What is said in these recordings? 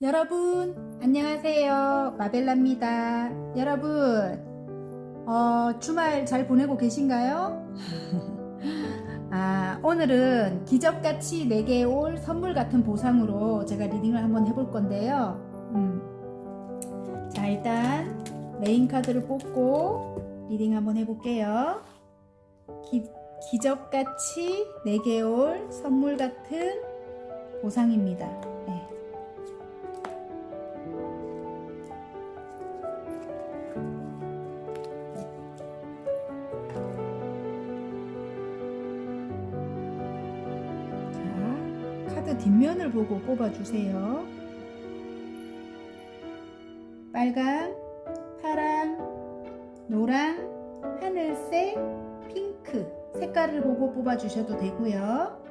여러분, 안녕하세요. 마벨라입니다. 여러분, 주말 잘 보내고 계신가요? 오늘은 기적같이 내게 올 선물 같은 보상으로 제가 리딩을 한번 해볼 건데요. 자, 일단 메인 카드를 뽑고 리딩 한번 해볼게요. 기적같이 내게 올 선물 같은 보상입니다. 네. 카드 뒷면을 보고 뽑아주세요. 빨강, 파랑, 노랑, 하늘색, 핑크 색깔을 보고 뽑아주셔도 되고요.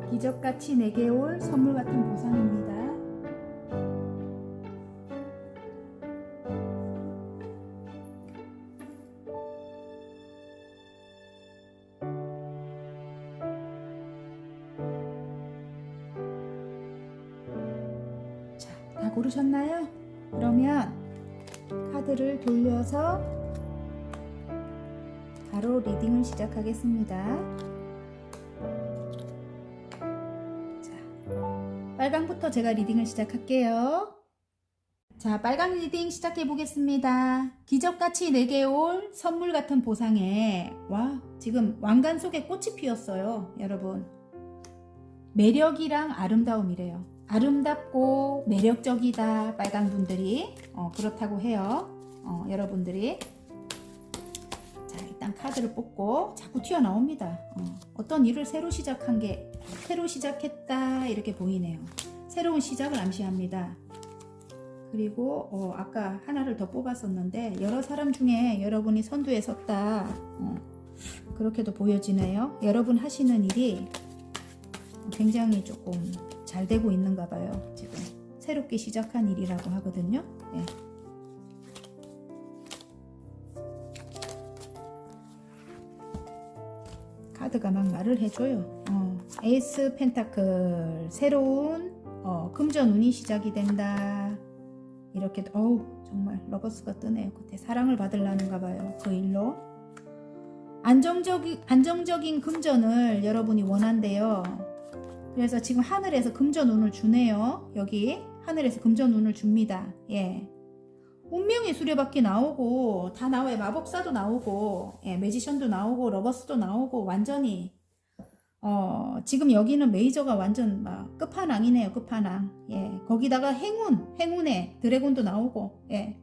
기적같이 내게 올 선물 같은 보상입니다. 다 고르셨나요? 그러면 카드를 돌려서 바로 리딩을 시작하겠습니다. 자, 빨강부터 제가 리딩을 시작할게요. 자, 빨강 리딩 시작해 보겠습니다. 기적같이 내게 올 선물 같은 보상에 지금 왕관 속에 꽃이 피었어요. 여러분, 매력이랑 아름다움이래요. 아름답고 매력적이다, 빨간 분들이 그렇다고 해요. 여러분들이. 자, 일단 카드를 뽑고 자꾸 튀어나옵니다. 어떤 일을 새로 시작했다 이렇게 보이네요. 새로운 시작을 암시합니다. 그리고 아까 하나를 더 뽑았었는데 여러 사람 중에 여러분이 선두에 섰다, 그렇게도 보여지네요. 여러분 하시는 일이 굉장히 조금 잘 되고 있는가 봐요. 지금 새롭게 시작한 일이라고 하거든요. 네. 카드가 막 말을 해줘요. 에이스 펜타클, 새로운 금전 운이 시작이 된다. 이렇게 정말 러버스가 뜨네요. 그때 사랑을 받으려는가 봐요. 그 일로 안정적인 금전을 여러분이 원한대요. 그래서 지금 하늘에서 금전운을 주네요. 여기 하늘에서 금전운을 줍니다. 예. 운명의 수레바퀴 나오고 다 나와요. 마법사도 나오고, 매지션도 나오고, 러버스도 나오고, 완전히 지금 여기는 메이저가 완전 막 끝판왕이네요. 끝판왕. 예. 거기다가 행운의 드래곤도 나오고, 예.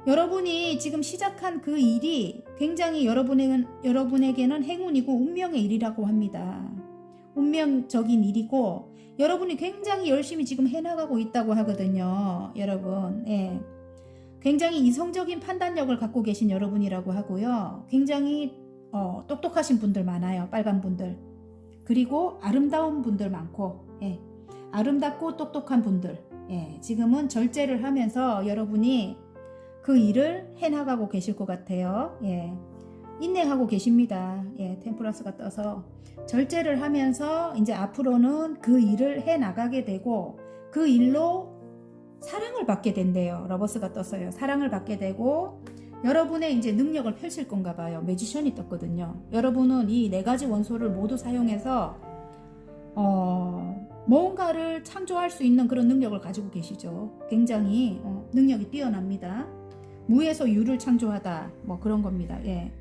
여러분이 지금 시작한 그 일이 굉장히 여러분에게는 행운이고 운명의 일이라고 합니다. 운명적인 일이고 여러분이 굉장히 열심히 지금 해나가고 있다고 하거든요. 여러분, 예. 굉장히 이성적인 판단력을 갖고 계신 여러분이라고 하고요. 굉장히 똑똑하신 분들 많아요. 빨간 분들. 그리고 아름다운 분들 많고, 예. 아름답고 똑똑한 분들, 예. 지금은 절제를 하면서 여러분이 그 일을 해나가고 계실 것 같아요. 예. 인내하고 계십니다. 예, 템플러스가 떠서 절제를 하면서 이제 앞으로는 그 일을 해 나가게 되고 그 일로 사랑을 받게 된대요. 러버스가 떴어요. 사랑을 받게 되고 여러분의 이제 능력을 펼칠 건가 봐요. 매지션이 떴거든요. 여러분은 이 네 가지 원소를 모두 사용해서 뭔가를 창조할 수 있는 그런 능력을 가지고 계시죠. 굉장히 능력이 뛰어납니다. 무에서 유를 창조하다, 뭐 그런 겁니다. 예.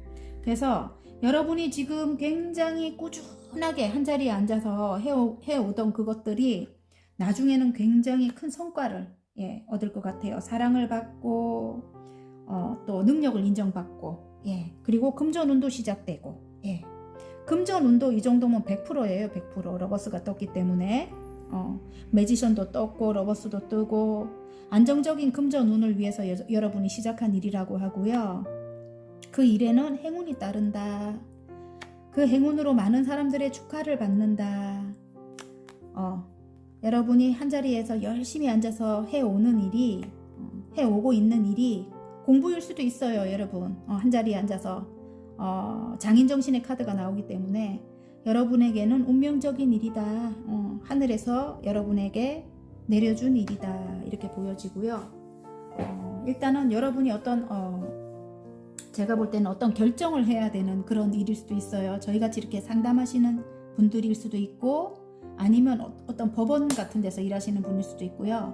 그래서 여러분이 지금 굉장히 꾸준하게 한자리에 앉아서 해오던 그것들이 나중에는 굉장히 큰 성과를, 예, 얻을 것 같아요. 사랑을 받고 또 능력을 인정받고, 예, 그리고 금전운도 시작되고, 예, 금전운도 이 정도면 100%예요. 100%. 러버스가 떴기 때문에 매지션도 떴고 러버스도 뜨고 안정적인 금전운을 위해서 여러분이 시작한 일이라고 하고요. 그 일에는 행운이 따른다. 그 행운으로 많은 사람들의 축하를 받는다. 여러분이 한자리에서 열심히 앉아서 해오고 있는 일이 공부일 수도 있어요. 여러분, 한자리에 앉아서 장인정신의 카드가 나오기 때문에 여러분에게는 운명적인 일이다. 하늘에서 여러분에게 내려준 일이다. 이렇게 보여지고요. 일단은 여러분이 어떤 제가 볼 때는 어떤 결정을 해야 되는 그런 일일 수도 있어요. 저희같이 이렇게 상담하시는 분들일 수도 있고, 아니면 어떤 법원 같은 데서 일하시는 분일 수도 있고요.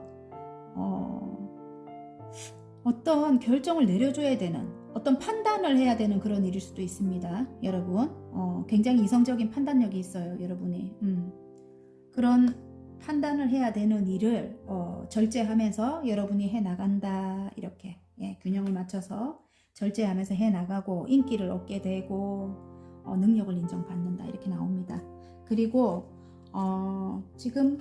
어떤 결정을 내려줘야 되는, 어떤 판단을 해야 되는 그런 일일 수도 있습니다. 여러분, 굉장히 이성적인 판단력이 있어요. 여러분이 그런 판단을 해야 되는 일을 절제하면서 여러분이 해나간다. 이렇게 균형을 맞춰서 절제하면서 해나가고 인기를 얻게 되고 능력을 인정받는다. 이렇게 나옵니다. 그리고 지금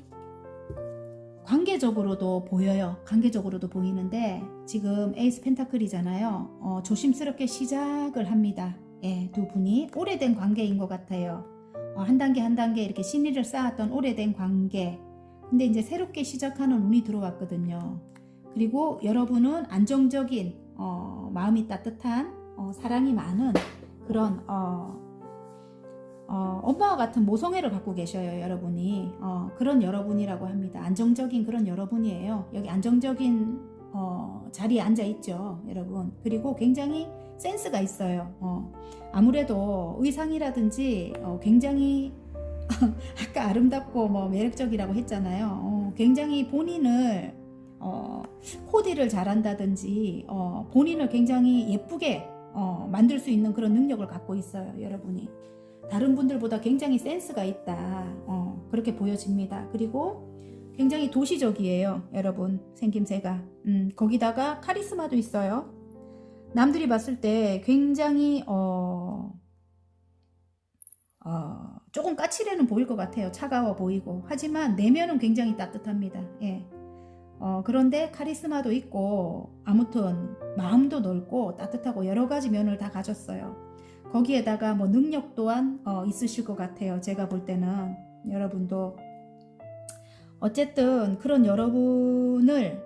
관계적으로도 보여요. 관계적으로도 보이는데 지금 에이스 펜타클이잖아요. 조심스럽게 시작을 합니다. 두 분이 오래된 관계인 것 같아요. 한 단계 한 단계 이렇게 신의를 쌓았던 오래된 관계. 근데 이제 새롭게 시작하는 운이 들어왔거든요. 그리고 여러분은 안정적인 마음이 따뜻한 사랑이 많은 그런 엄마와 같은 모성애를 갖고 계셔요. 여러분이 그런 여러분이라고 합니다. 안정적인 그런 여러분이에요. 여기 안정적인 자리에 앉아 있죠, 여러분. 그리고 굉장히 센스가 있어요. 아무래도 의상이라든지 굉장히 아까 아름답고 매력적이라고 했잖아요. 굉장히 본인을 코디를 잘한다든지 본인을 굉장히 예쁘게 만들 수 있는 그런 능력을 갖고 있어요. 여러분이 다른 분들보다 굉장히 센스가 있다. 그렇게 보여집니다. 그리고 굉장히 도시적이에요. 여러분 생김새가 거기다가 카리스마도 있어요. 남들이 봤을 때 굉장히 조금 까칠해는 보일 것 같아요. 차가워 보이고. 하지만 내면은 굉장히 따뜻합니다. 그런데 카리스마도 있고 아무튼 마음도 넓고 따뜻하고 여러 가지 면을 다 가졌어요. 거기에다가 능력 또한 있으실 것 같아요. 제가 볼 때는 여러분도 어쨌든 그런 여러분을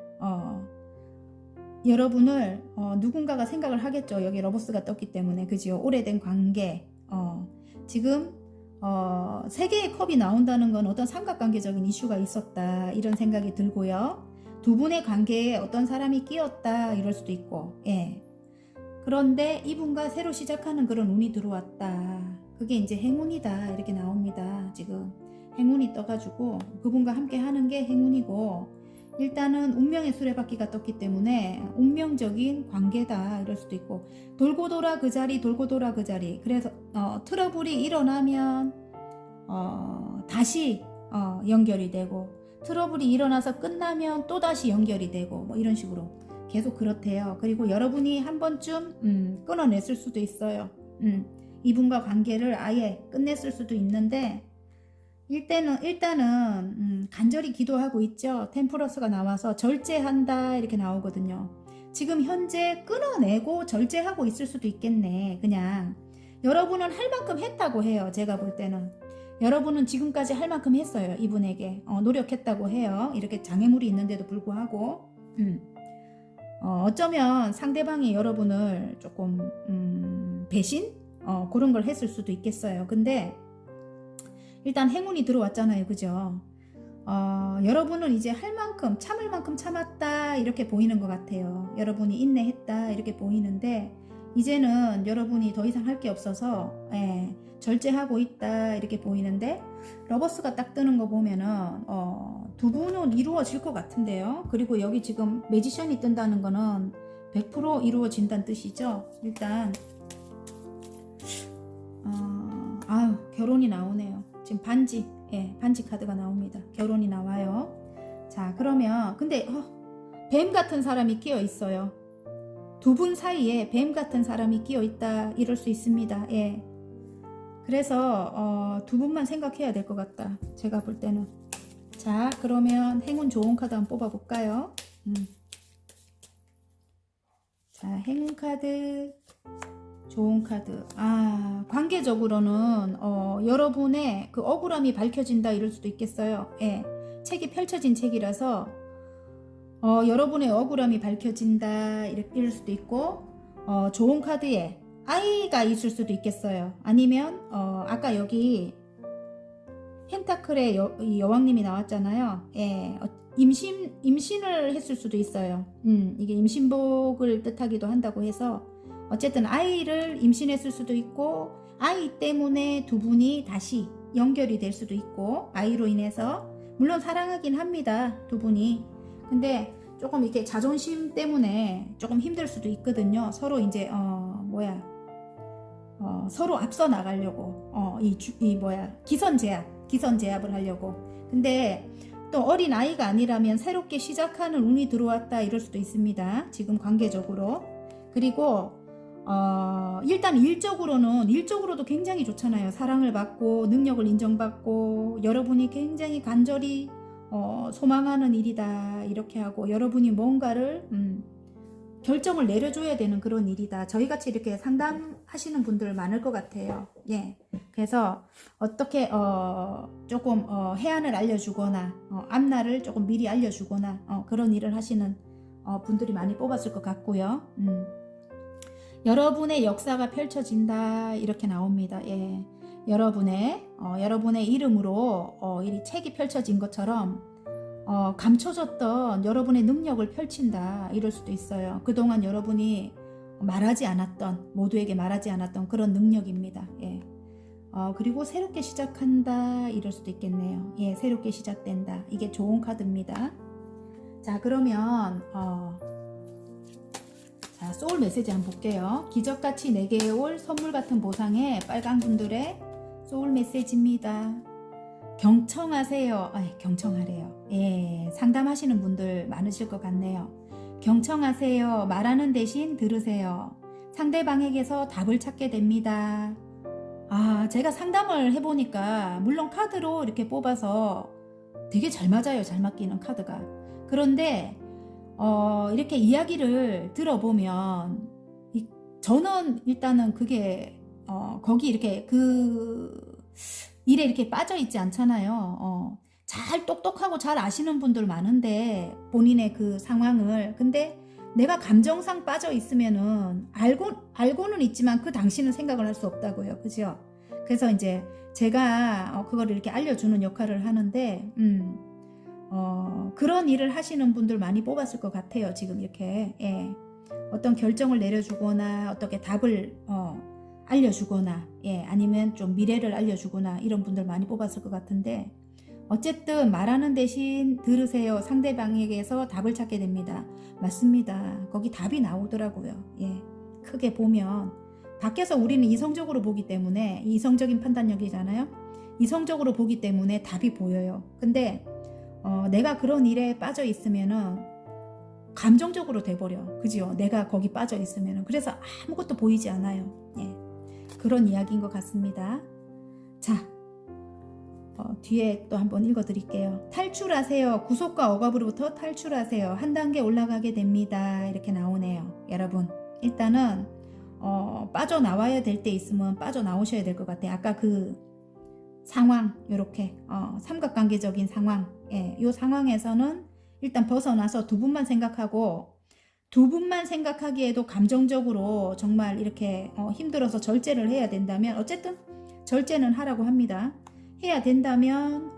누군가가 생각을 하겠죠. 여기 러버스가 떴기 때문에. 그죠? 오래된 관계. 지금 3개의 컵이 나온다는 건 어떤 삼각관계적인 이슈가 있었다. 이런 생각이 들고요. 두 분의 관계에 어떤 사람이 끼었다. 이럴 수도 있고. 그런데 이분과 새로 시작하는 그런 운이 들어왔다. 그게 이제 행운이다. 이렇게 나옵니다. 지금 행운이 떠가지고 그분과 함께 하는 게 행운이고, 일단은 운명의 수레바퀴가 떴기 때문에 운명적인 관계다. 이럴 수도 있고, 돌고 돌아 그 자리, 돌고 돌아 그 자리. 그래서 트러블이 일어나면 다시 연결이 되고, 트러블이 일어나서 끝나면 또 다시 연결이 되고, 이런 식으로 계속 그렇대요. 그리고 여러분이 한 번쯤 끊어냈을 수도 있어요. 이분과 관계를 아예 끝냈을 수도 있는데, 일단은 간절히 기도하고 있죠. 템플러스가 나와서 절제한다 이렇게 나오거든요. 지금 현재 끊어내고 절제하고 있을 수도 있겠네. 그냥 여러분은 할 만큼 했다고 해요. 제가 볼 때는 여러분은 지금까지 할 만큼 했어요. 이분에게 노력했다고 해요. 이렇게 장애물이 있는데도 불구하고 어쩌면 상대방이 여러분을 조금 배신? 그런 걸 했을 수도 있겠어요. 근데 일단 행운이 들어왔잖아요. 그죠? 여러분은 이제 할 만큼 참을 만큼 참았다 이렇게 보이는 것 같아요. 여러분이 인내했다 이렇게 보이는데, 이제는 여러분이 더 이상 할 게 없어서 절제하고 있다 이렇게 보이는데, 러버스가 딱 뜨는 거 보면은 두 분은 이루어질 것 같은데요. 그리고 여기 지금 매지션이 뜬다는 거는 100% 이루어진다는 뜻이죠. 일단 결혼이 나오네요. 지금 반지, 반지 카드가 나옵니다. 결혼이 나와요. 자, 그러면 근데 뱀 같은 사람이 끼어 있어요. 두 분 사이에 뱀 같은 사람이 끼어 있다 이럴 수 있습니다. 그래서 두 분만 생각해야 될 것 같다. 제가 볼 때는. 자, 그러면 행운 좋은 카드 한번 뽑아 볼까요? 자, 행운 카드, 좋은 카드. 관계적으로는 여러분의 그 억울함이 밝혀진다 이럴 수도 있겠어요. 책이 펼쳐진 책이라서 여러분의 억울함이 밝혀진다 이럴 수도 있고, 좋은 카드에 아이가 있을 수도 있겠어요. 아니면 아까 여기 헨타클의 이 여왕님이 나왔잖아요. 예, 임신을 했을 수도 있어요. 이게 임신복을 뜻하기도 한다고 해서 어쨌든 아이를 임신했을 수도 있고 아이 때문에 두 분이 다시 연결이 될 수도 있고 아이로 인해서 물론 사랑하긴 합니다. 두 분이. 근데 조금 이렇게 자존심 때문에 조금 힘들 수도 있거든요. 서로 이제 서로 앞서 나가려고 기선제압을 하려고. 근데 또 어린 아이가 아니라면 새롭게 시작하는 운이 들어왔다 이럴 수도 있습니다. 지금 관계적으로. 그리고 일단 일적으로도 굉장히 좋잖아요. 사랑을 받고 능력을 인정받고 여러분이 굉장히 간절히 소망하는 일이다 이렇게 하고 여러분이 뭔가를 결정을 내려줘야 되는 그런 일이다. 저희같이 이렇게 상담하시는 분들 많을 것 같아요. 예. 그래서 어떻게 조금 해안을 알려주거나 앞날을 조금 미리 알려주거나 그런 일을 하시는 분들이 많이 뽑았을 것 같고요. 여러분의 역사가 펼쳐진다 이렇게 나옵니다. 예. 여러분의 이름으로 이 책이 펼쳐진 것처럼 감춰졌던 여러분의 능력을 펼친다 이럴 수도 있어요. 그동안 여러분이 모두에게 말하지 않았던 그런 능력입니다. 예. 그리고 새롭게 시작한다 이럴 수도 있겠네요. 예, 새롭게 시작된다. 이게 좋은 카드입니다. 자, 그러면 자, 소울 메시지 한번 볼게요. 기적같이 내게 올 선물 같은 보상의 빨간 분들의 소울 메시지입니다. 경청하세요. 경청하래요. 예, 상담하시는 분들 많으실 것 같네요. 경청하세요. 말하는 대신 들으세요. 상대방에게서 답을 찾게 됩니다. 제가 상담을 해보니까 물론 카드로 이렇게 뽑아서 되게 잘 맞아요. 잘 맞기는 카드가. 그런데 이렇게 이야기를 들어보면 저는 일단은 그게 거기 이렇게 일에 이렇게 빠져 있지 않잖아요. 잘 똑똑하고 잘 아시는 분들 많은데 본인의 그 상황을 근데 내가 감정상 빠져 있으면은 알고는 있지만 그 당시는 생각을 할 수 없다고요. 그죠? 그래서 이제 제가 그걸 이렇게 알려주는 역할을 하는데 그런 일을 하시는 분들 많이 뽑았을 것 같아요. 지금 이렇게 예. 어떤 결정을 내려주거나 어떻게 답을 알려주거나 예, 아니면 좀 미래를 알려주거나 이런 분들 많이 뽑았을 것 같은데 어쨌든 말하는 대신 들으세요. 상대방에게서 답을 찾게 됩니다. 맞습니다. 거기 답이 나오더라고요. 예, 크게 보면 밖에서 우리는 이성적으로 보기 때문에 이성적인 판단력이잖아요. 이성적으로 보기 때문에 답이 보여요. 근데 내가 그런 일에 빠져 있으면은 감정적으로 돼버려. 그죠? 내가 거기 빠져 있으면은 그래서 아무것도 보이지 않아요. 예. 그런 이야기인 것 같습니다. 자, 뒤에 또 한번 읽어드릴게요. 탈출하세요. 구속과 억압으로부터 탈출하세요. 한 단계 올라가게 됩니다. 이렇게 나오네요. 여러분, 일단은 빠져나와야 될 때 있으면 빠져나오셔야 될 것 같아요. 아까 그 상황, 이렇게 삼각관계적인 상황, 예, 이 상황에서는 일단 벗어나서 두 분만 생각하고 두 분만 생각하기에도 감정적으로 정말 이렇게 힘들어서 절제를 해야 된다면 어쨌든 절제는 하라고 합니다. 해야 된다면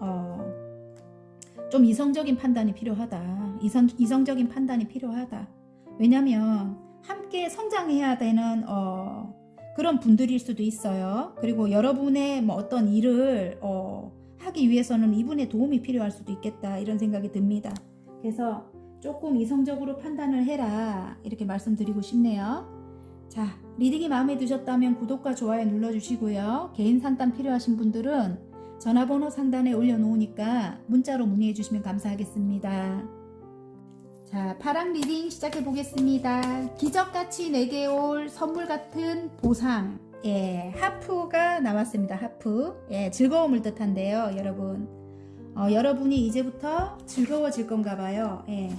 좀 이성적인 판단이 필요하다. 이성적인 판단이 필요하다. 왜냐하면 함께 성장해야 되는 그런 분들일 수도 있어요. 그리고 여러분의 뭐 어떤 일을 하기 위해서는 이분의 도움이 필요할 수도 있겠다 이런 생각이 듭니다. 그래서 조금 이성적으로 판단을 해라 이렇게 말씀드리고 싶네요. 자, 리딩이 마음에 드셨다면 구독과 좋아요 눌러주시고요. 개인 상담 필요하신 분들은 전화번호 상단에 올려놓으니까 문자로 문의해 주시면 감사하겠습니다. 자, 파랑 리딩 시작해 보겠습니다. 기적같이 내게 올 선물 같은 보상. 예, 하프가 나왔습니다. 하프. 예, 즐거움을 뜻한데요, 여러분. 여러분이 이제부터 즐거워질 건가 봐요. 예.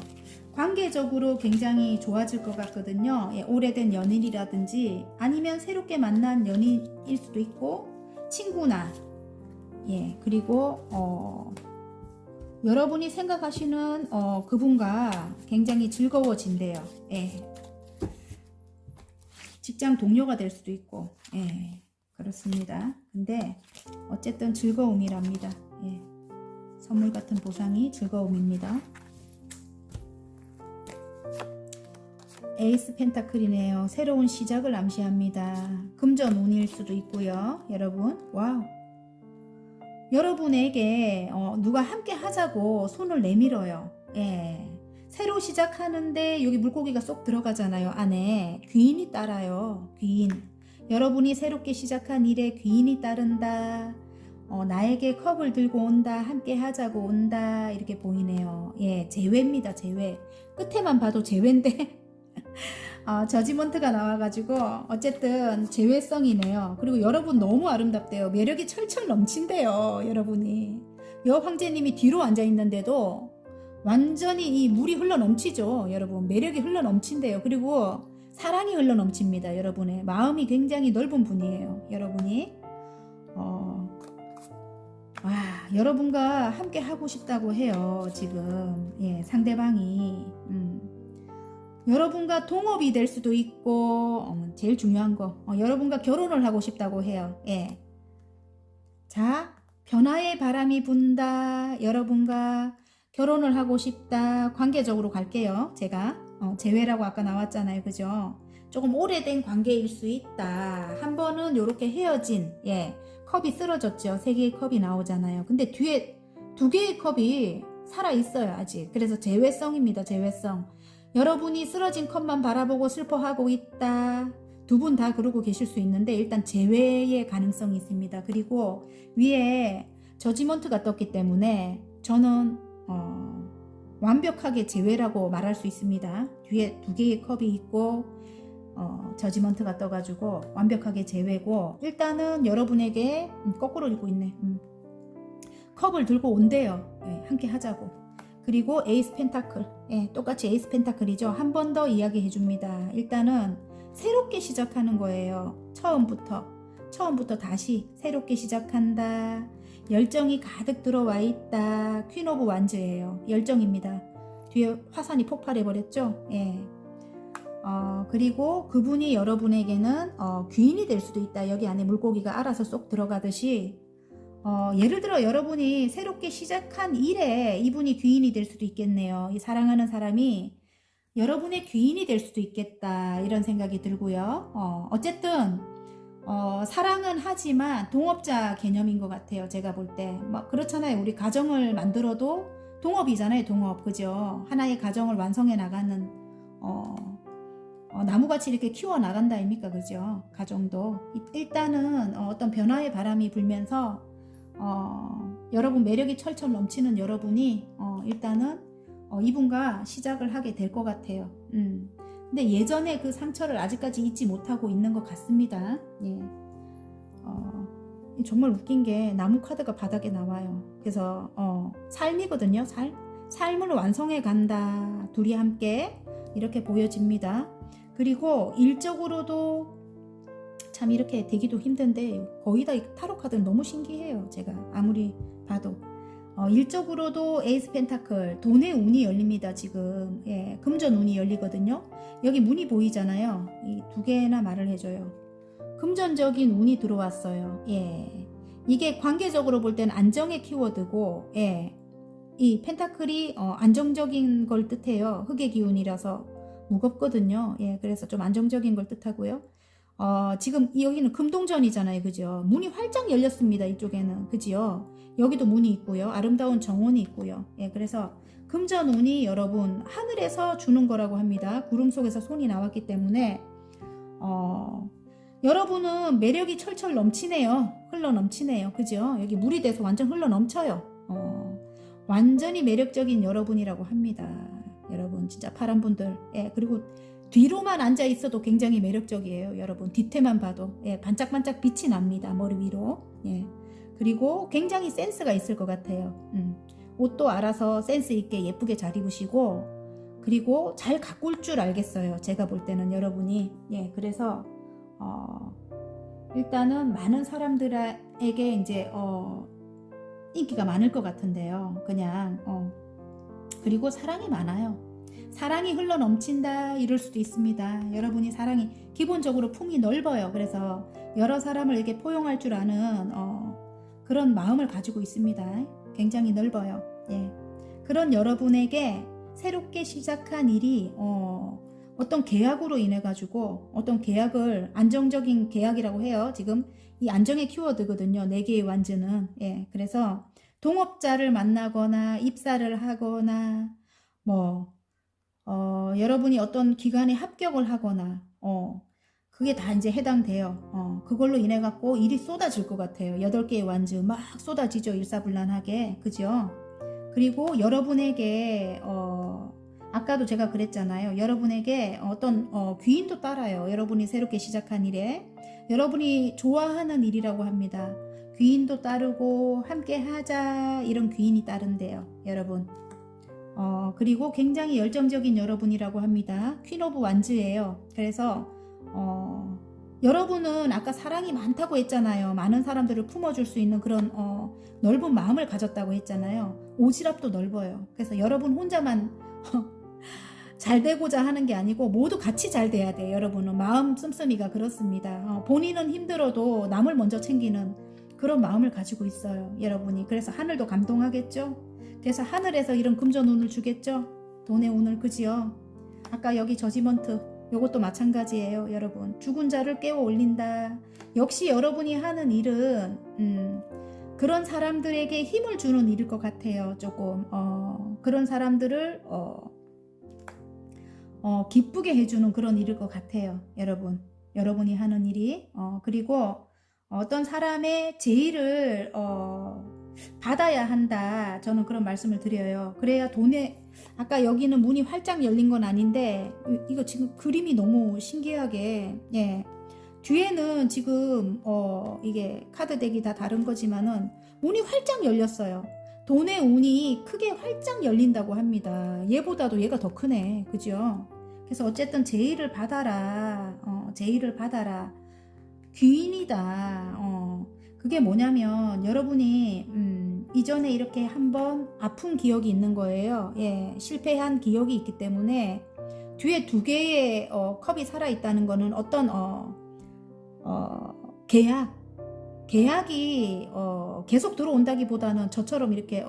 관계적으로 굉장히 좋아질 것 같거든요. 예, 오래된 연인이라든지 아니면 새롭게 만난 연인일 수도 있고 친구나 예, 그리고 여러분이 생각하시는 그분과 굉장히 즐거워진대요. 예. 직장 동료가 될 수도 있고 예, 그렇습니다. 근데 어쨌든 즐거움이랍니다. 예. 선물 같은 보상이 즐거움입니다. 에이스 펜타클이네요. 새로운 시작을 암시합니다. 금전 운일 수도 있고요. 여러분, 와우. 여러분에게 누가 함께 하자고 손을 내밀어요. 예. 새로 시작하는데 여기 물고기가 쏙 들어가잖아요. 안에 귀인이 따라요. 귀인. 여러분이 새롭게 시작한 일에 귀인이 따른다. 나에게 컵을 들고 온다. 함께 하자고 온다. 이렇게 보이네요. 예, 재회입니다. 재회. 끝에만 봐도 재회인데 저지먼트가 나와가지고 어쨌든 재회성이네요. 그리고 여러분 너무 아름답대요. 매력이 철철 넘친대요. 여러분이. 여황제님이 뒤로 앉아있는데도 완전히 이 물이 흘러 넘치죠. 여러분 매력이 흘러 넘친대요. 그리고 사랑이 흘러 넘칩니다. 여러분의 마음이 굉장히 넓은 분이에요. 여러분이 여러분과 함께 하고 싶다고 해요. 지금 예, 상대방이 여러분과 동업이 될 수도 있고 제일 중요한 거 여러분과 결혼을 하고 싶다고 해요. 예. 자, 변화의 바람이 분다. 여러분과 결혼을 하고 싶다. 관계적으로 갈게요. 제가 재회라고 아까 나왔잖아요. 그죠? 조금 오래된 관계일 수 있다. 한 번은 이렇게 헤어진 예, 컵이 쓰러졌죠. 3개의 컵이 나오잖아요. 근데 뒤에 2개의 컵이 살아있어요. 아직. 그래서 재회성입니다. 재회성. 여러분이 쓰러진 컵만 바라보고 슬퍼하고 있다. 2분 다 그러고 계실 수 있는데 일단 재회의 가능성이 있습니다. 그리고 위에 저지먼트가 떴기 때문에 저는 완벽하게 재회라고 말할 수 있습니다. 뒤에 2개의 컵이 있고 저지먼트가 떠가지고 완벽하게 재회고 일단은 여러분에게 거꾸로 읽고 있네. 컵을 들고 온대요. 예, 함께 하자고. 그리고 에이스 펜타클 예, 똑같이 에이스 펜타클이죠. 한 번 더 이야기해 줍니다. 일단은 새롭게 시작하는 거예요. 처음부터 다시 새롭게 시작한다. 열정이 가득 들어와 있다. 퀸 오브 완즈예요. 열정입니다. 뒤에 화산이 폭발해 버렸죠. 예. 그리고 그분이 여러분에게는 귀인이 될 수도 있다. 여기 안에 물고기가 알아서 쏙 들어가듯이 예를 들어 여러분이 새롭게 시작한 일에 이분이 귀인이 될 수도 있겠네요. 이 사랑하는 사람이 여러분의 귀인이 될 수도 있겠다. 이런 생각이 들고요. 어쨌든 사랑은 하지만 동업자 개념인 것 같아요. 제가 볼 때. 막 그렇잖아요. 우리 가정을 만들어도 동업이잖아요. 동업. 그죠? 하나의 가정을 완성해 나가는 나무같이 이렇게 키워 나간다 아닙니까? 그죠? 가정도. 일단은 어떤 변화의 바람이 불면서 여러분 매력이 철철 넘치는 여러분이 일단은 이분과 시작을 하게 될 것 같아요. 근데 예전에 그 상처를 아직까지 잊지 못하고 있는 것 같습니다. 예. 정말 웃긴 게 나무 카드가 바닥에 나와요. 그래서 삶이거든요. 삶을 완성해 간다. 둘이 함께 이렇게 보여집니다. 그리고 일적으로도 참 이렇게 되기도 힘든데 거의 다 타로 카드는 너무 신기해요. 제가 아무리 봐도 일적으로도 에이스 펜타클 돈의 운이 열립니다. 지금 예, 금전 운이 열리거든요. 여기 문이 보이잖아요. 이 2개나 말을 해줘요. 금전적인 운이 들어왔어요. 예, 이게 관계적으로 볼 때는 안정의 키워드고 예, 이 펜타클이 안정적인 걸 뜻해요. 흑의 기운이라서 무겁거든요. 예, 그래서 좀 안정적인 걸 뜻하고요. 지금 여기는 금동전이잖아요. 그죠? 문이 활짝 열렸습니다. 이쪽에는. 그지요? 여기도 문이 있고요. 아름다운 정원이 있고요. 예, 그래서 금전운이 여러분 하늘에서 주는 거라고 합니다. 구름 속에서 손이 나왔기 때문에 여러분은 매력이 철철 넘치네요. 흘러 넘치네요. 그죠? 여기 물이 돼서 완전 흘러 넘쳐요. 완전히 매력적인 여러분이라고 합니다. 여러분 진짜 파란 분들. 예, 그리고 뒤로만 앉아 있어도 굉장히 매력적이에요. 여러분 뒤태만 봐도 예, 반짝반짝 빛이 납니다. 머리 위로. 예. 그리고 굉장히 센스가 있을 것 같아요. 옷도 알아서 센스 있게 예쁘게 잘 입으시고 그리고 잘 가꿀 줄 알겠어요. 제가 볼 때는 여러분이. 예, 그래서 일단은 많은 사람들에게 이제 인기가 많을 것 같은데요. 그냥 그리고 사랑이 많아요. 사랑이 흘러 넘친다 이럴 수도 있습니다. 여러분이 사랑이 기본적으로 품이 넓어요. 그래서 여러 사람을 이렇게 포용할 줄 아는 그런 마음을 가지고 있습니다. 굉장히 넓어요. 예. 그런 여러분에게 새롭게 시작한 일이 어떤 계약으로 인해 가지고 어떤 계약을 안정적인 계약이라고 해요. 지금 이 안정의 키워드거든요. 4개의 완즈는. 예. 그래서 동업자를 만나거나 입사를 하거나 뭐 여러분이 어떤 기관에 합격을 하거나 그게 다 이제 해당돼요. 그걸로 인해 갖고 일이 쏟아질 것 같아요. 8개의 완즈 막 쏟아지죠. 일사불란하게. 그죠? 그리고 여러분에게 아까도 제가 그랬잖아요. 여러분에게 어떤 귀인도 따라요. 여러분이 새롭게 시작한 일에 여러분이 좋아하는 일이라고 합니다. 귀인도 따르고 함께 하자 이런 귀인이 따른대요. 여러분. 그리고 굉장히 열정적인 여러분이라고 합니다. 퀸 오브 완즈예요. 그래서 여러분은 아까 사랑이 많다고 했잖아요. 많은 사람들을 품어줄 수 있는 그런 넓은 마음을 가졌다고 했잖아요. 오지랖도 넓어요. 그래서 여러분 혼자만 잘 되고자 하는 게 아니고 모두 같이 잘 돼야 돼요. 여러분은 마음 씀씀이가 그렇습니다. 본인은 힘들어도 남을 먼저 챙기는 그런 마음을 가지고 있어요. 여러분이. 그래서 하늘도 감동하겠죠. 그래서 하늘에서 이런 금전 운을 주겠죠. 돈의 운을. 그지요. 아까 여기 저지먼트 요것도 마찬가지예요. 여러분. 죽은 자를 깨워 올린다. 역시 여러분이 하는 일은 그런 사람들에게 힘을 주는 일일 것 같아요. 조금 그런 사람들을 기쁘게 해주는 그런 일일 것 같아요. 여러분. 여러분이 하는 일이 그리고 어떤 사람의 제의를 받아야 한다. 저는 그런 말씀을 드려요. 그래야 돈에 아까 여기는 문이 활짝 열린 건 아닌데 이거 지금 그림이 너무 신기하게 예. 뒤에는 지금 이게 카드 덱이 다 다른 거지만은 문이 활짝 열렸어요. 돈의 운이 크게 활짝 열린다고 합니다. 얘보다도 얘가 더 크네. 그죠? 그래서 어쨌든 제의를 받아라. 제의를 받아라. 귀인이다. 그게 뭐냐면 여러분이 이전에 이렇게 한번 아픈 기억이 있는 거예요. 예, 실패한 기억이 있기 때문에 뒤에 2개의 컵이 살아있다는 거는 어떤 계약이 계속 들어온다기보다는 저처럼 이렇게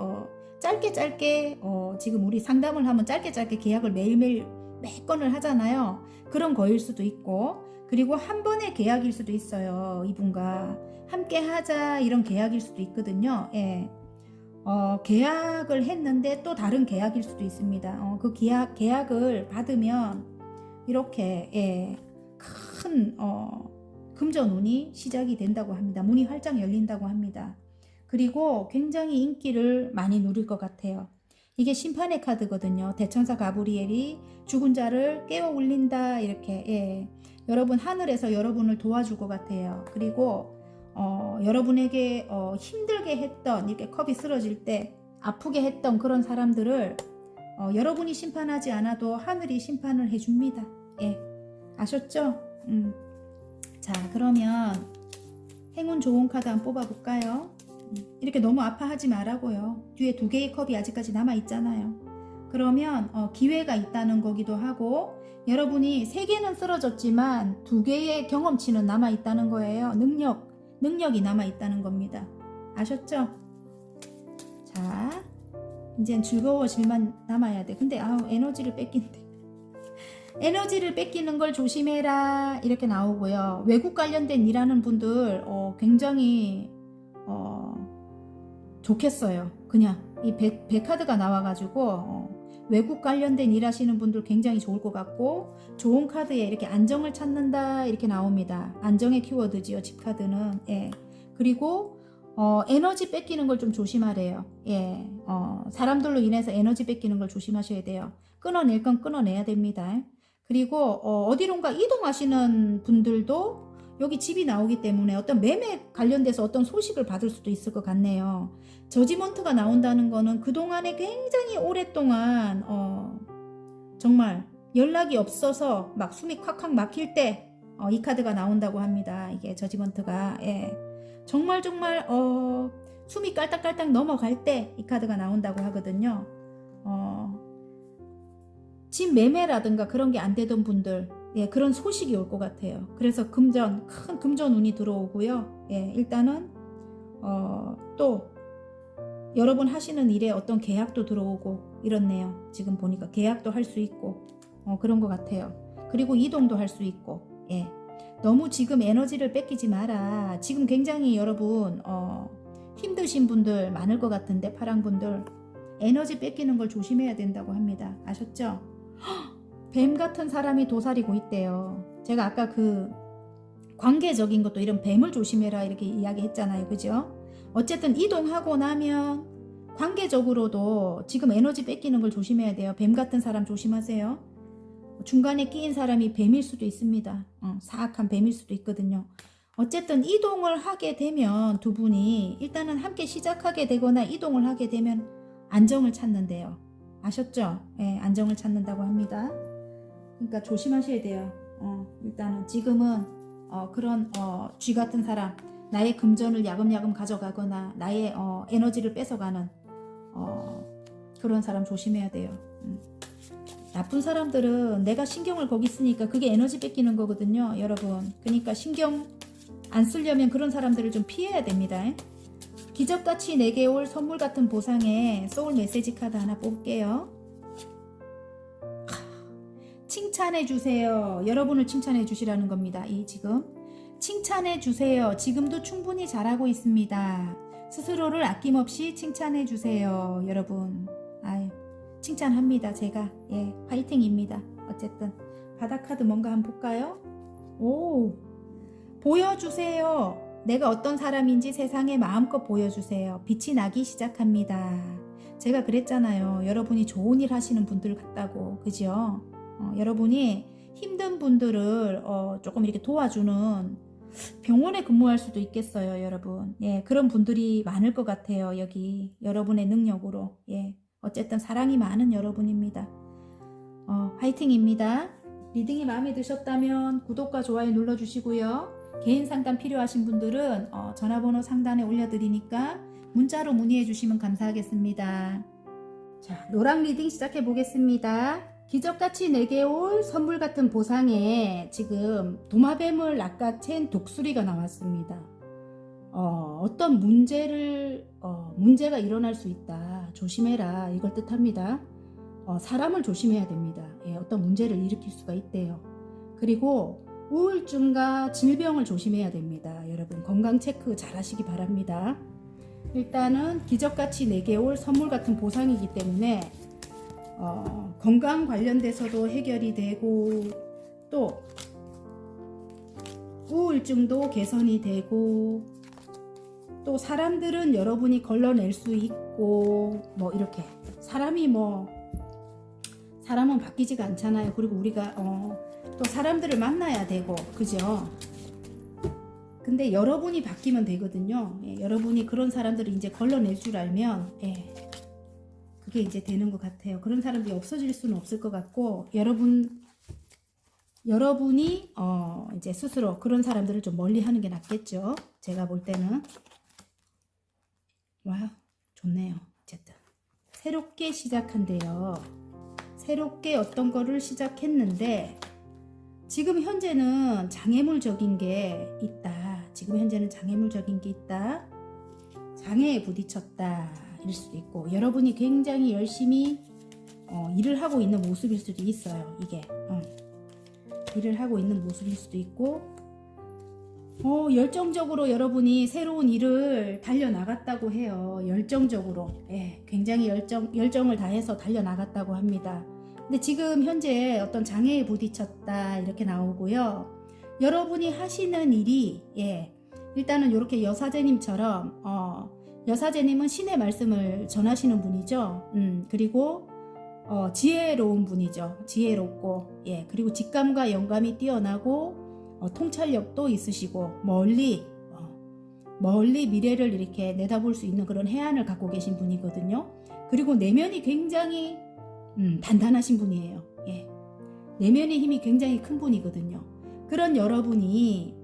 짧게 지금 우리 상담을 하면 짧게 계약을 매일매일 몇 건을 하잖아요. 그런 거일 수도 있고 그리고 한 번의 계약일 수도 있어요. 이분과 함께 하자 이런 계약일 수도 있거든요. 예. 계약을 했는데 또 다른 계약일 수도 있습니다. 그 계약을 받으면 이렇게 예, 큰 금전운이 시작이 된다고 합니다. 문이 활짝 열린다고 합니다. 그리고 굉장히 인기를 많이 누릴 것 같아요. 이게 심판의 카드거든요. 대천사 가브리엘이 죽은 자를 깨워 올린다 이렇게 예. 여러분 하늘에서 여러분을 도와줄 것 같아요. 그리고 여러분에게 힘들게 했던 이렇게 컵이 쓰러질 때 아프게 했던 그런 사람들을 여러분이 심판하지 않아도 하늘이 심판을 해줍니다. 예, 아셨죠? 자, 그러면 행운 좋은 카드 한번 뽑아볼까요? 이렇게 너무 아파하지 말라고요. 뒤에 2개의 컵이 아직까지 남아있잖아요. 그러면 기회가 있다는 거기도 하고 여러분이 3개는 쓰러졌지만 2개의 경험치는 남아있다는 거예요. 능력이 남아있다는 겁니다. 아셨죠? 자, 이젠 즐거워질만 남아야 돼. 근데 에너지를 뺏긴대. 에너지를 뺏기는 걸 조심해라 이렇게 나오고요. 외국 관련된 일하는 분들 굉장히 좋겠어요. 그냥 이 배 카드가 나와가지고 외국 관련된 일 하시는 분들 굉장히 좋을 것 같고 좋은 카드에 이렇게 안정을 찾는다 이렇게 나옵니다. 안정의 키워드지요. 집 카드는. 예. 그리고 에너지 뺏기는 걸 좀 조심하래요. 예. 사람들로 인해서 에너지 뺏기는 걸 조심하셔야 돼요. 끊어낼 건 끊어내야 됩니다. 그리고 어디론가 이동하시는 분들도 여기 집이 나오기 때문에 어떤 매매 관련돼서 어떤 소식을 받을 수도 있을 것 같네요. 저지먼트가 나온다는 거는 그동안에 굉장히 오랫동안 정말 연락이 없어서 막 숨이 콱콱 막힐 때 이 카드가 나온다고 합니다. 이게 저지먼트가 예. 정말 숨이 깔딱깔딱 넘어갈 때 이 카드가 나온다고 하거든요. 집 매매라든가 그런 게 안 되던 분들 예, 그런 소식이 올 것 같아요. 그래서 큰 금전 운이 들어오고요. 예, 일단은 또 여러분 하시는 일에 어떤 계약도 들어오고 이렇네요. 지금 보니까 계약도 할 수 있고 그런 것 같아요. 그리고 이동도 할 수 있고 예. 너무 지금 에너지를 뺏기지 마라. 지금 굉장히 여러분 힘드신 분들 많을 것 같은데 파랑분들 에너지 뺏기는 걸 조심해야 된다고 합니다. 아셨죠? 뱀 같은 사람이 도사리고 있대요. 제가 아까 그 관계적인 것도 이런 뱀을 조심해라 이렇게 이야기했잖아요. 그죠? 어쨌든 이동하고 나면 관계적으로도 지금 에너지 뺏기는 걸 조심해야 돼요. 뱀 같은 사람 조심하세요. 중간에 끼인 사람이 뱀일 수도 있습니다. 사악한 뱀일 수도 있거든요. 어쨌든 이동을 하게 되면 두 분이 일단은 함께 시작하게 되거나 이동을 하게 되면 안정을 찾는데요. 아셨죠? 예, 안정을 찾는다고 합니다. 그러니까 조심하셔야 돼요. 일단은 지금은 그런 쥐 같은 사람, 나의 금전을 야금야금 가져가거나 나의 에너지를 뺏어가는 그런 사람 조심해야 돼요. 나쁜 사람들은 내가 신경을 거기 쓰니까 그게 에너지 뺏기는 거거든요, 여러분. 그러니까 신경 안 쓰려면 그런 사람들을 좀 피해야 됩니다. 기적같이 내게 올 선물 같은 보상에 소울 메시지 카드 하나 뽑을게요. 칭찬해 주세요. 여러분을 칭찬해 주시라는 겁니다. 이 지금 칭찬해 주세요. 지금도 충분히 잘하고 있습니다. 스스로를 아낌없이 칭찬해 주세요. 여러분. 아유, 칭찬합니다. 제가. 예, 화이팅입니다. 어쨌든 바닥 카드 뭔가 한번 볼까요? 오, 보여주세요. 내가 어떤 사람인지 세상에 마음껏 보여주세요. 빛이 나기 시작합니다. 제가 그랬잖아요. 여러분이 좋은 일 하시는 분들 같다고. 그죠? 여러분이 힘든 분들을 조금 이렇게 도와주는 병원에 근무할 수도 있겠어요, 여러분. 예, 그런 분들이 많을 것 같아요, 여기. 여러분의 능력으로. 예, 어쨌든 사랑이 많은 여러분입니다. 화이팅입니다. 리딩이 마음에 드셨다면 구독과 좋아요 눌러주시고요. 개인 상담 필요하신 분들은 전화번호 상단에 올려드리니까 문자로 문의해 주시면 감사하겠습니다. 자, 노랑 리딩 시작해 보겠습니다. 기적같이 내게 올 선물 같은 보상에 지금 도마뱀을 낚아챈 독수리가 나왔습니다. 어떤 문제가 일어날 수 있다. 조심해라. 이걸 뜻합니다. 사람을 조심해야 됩니다. 예, 어떤 문제를 일으킬 수가 있대요. 그리고 우울증과 질병을 조심해야 됩니다. 여러분 건강 체크 잘 하시기 바랍니다. 일단은 기적같이 내게 올 선물 같은 보상이기 때문에 건강 관련돼서도 해결이 되고 또 우울증도 개선이 되고 또 사람들은 여러분이 걸러낼 수 있고 뭐 이렇게 사람은 바뀌지가 않잖아요. 그리고 우리가 또 사람들을 만나야 되고 그죠? 근데 여러분이 바뀌면 되거든요. 예, 여러분이 그런 사람들을 이제 걸러낼 줄 알면 예, 그게 이제 되는 것 같아요. 그런 사람들이 없어질 수는 없을 것 같고 여러분이 이제 스스로 그런 사람들을 좀 멀리하는 게 낫겠죠. 제가 볼 때는 와 좋네요. 어쨌든 새롭게 시작한대요. 새롭게 어떤 거를 시작했는데 지금 현재는 장애물적인 게 있다. 지금 현재는 장애물적인 게 있다. 장애에 부딪혔다. 이럴 수도 있고 여러분이 굉장히 열심히 일을 하고 있는 모습일 수도 있어요. 이게 일을 하고 있는 모습일 수도 있고 열정적으로 여러분이 새로운 일을 달려나갔다고 해요. 열정적으로 예, 굉장히 열정을 다해서 달려나갔다고 합니다. 근데 지금 현재 어떤 장애에 부딪혔다 이렇게 나오고요. 여러분이 하시는 일이 예, 일단은 이렇게 여사제님처럼 여사제님은 신의 말씀을 전하시는 분이죠. 그리고 지혜로운 분이죠. 지혜롭고 예, 그리고 직감과 영감이 뛰어나고 통찰력도 있으시고 멀리 미래를 이렇게 내다볼 수 있는 그런 해안을 갖고 계신 분이거든요. 그리고 내면이 굉장히 단단하신 분이에요. 예. 내면의 힘이 굉장히 큰 분이거든요. 그런 여러분이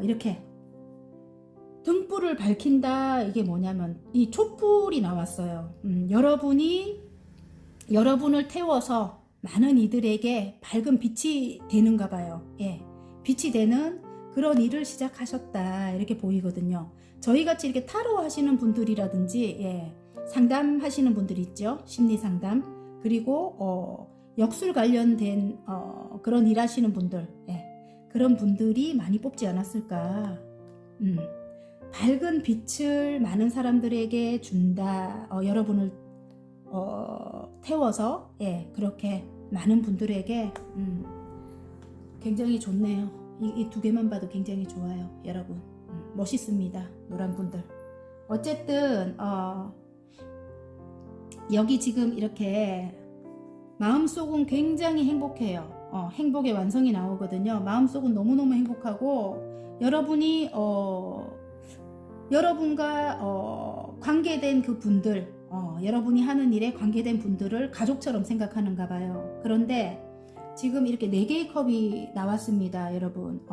이렇게 등불을 밝힌다. 이게 뭐냐면 이 촛불이 나왔어요. 여러분을 태워서 많은 이들에게 밝은 빛이 되는가 봐요. 예. 빛이 되는 그런 일을 시작하셨다. 이렇게 보이거든요. 저희같이 이렇게 타로 하시는 분들이라든지 예, 상담하시는 분들 있죠. 심리 상담. 그리고 역술 관련된 그런 일 하시는 분들 예, 그런 분들이 많이 뽑지 않았을까. 밝은 빛을 많은 사람들에게 준다. 여러분을 태워서 예, 그렇게 많은 분들에게 굉장히 좋네요. 이 두 개만 봐도 굉장히 좋아요. 여러분 멋있습니다. 노란 분들. 어쨌든 여기 지금 이렇게 마음속은 굉장히 행복해요. 행복의 완성이 나오거든요. 마음속은 너무너무 행복하고 여러분이 여러분과 관계된 그 분들 여러분이 하는 일에 관계된 분들을 가족처럼 생각하는가 봐요. 그런데 지금 이렇게 4개의 컵이 나왔습니다. 여러분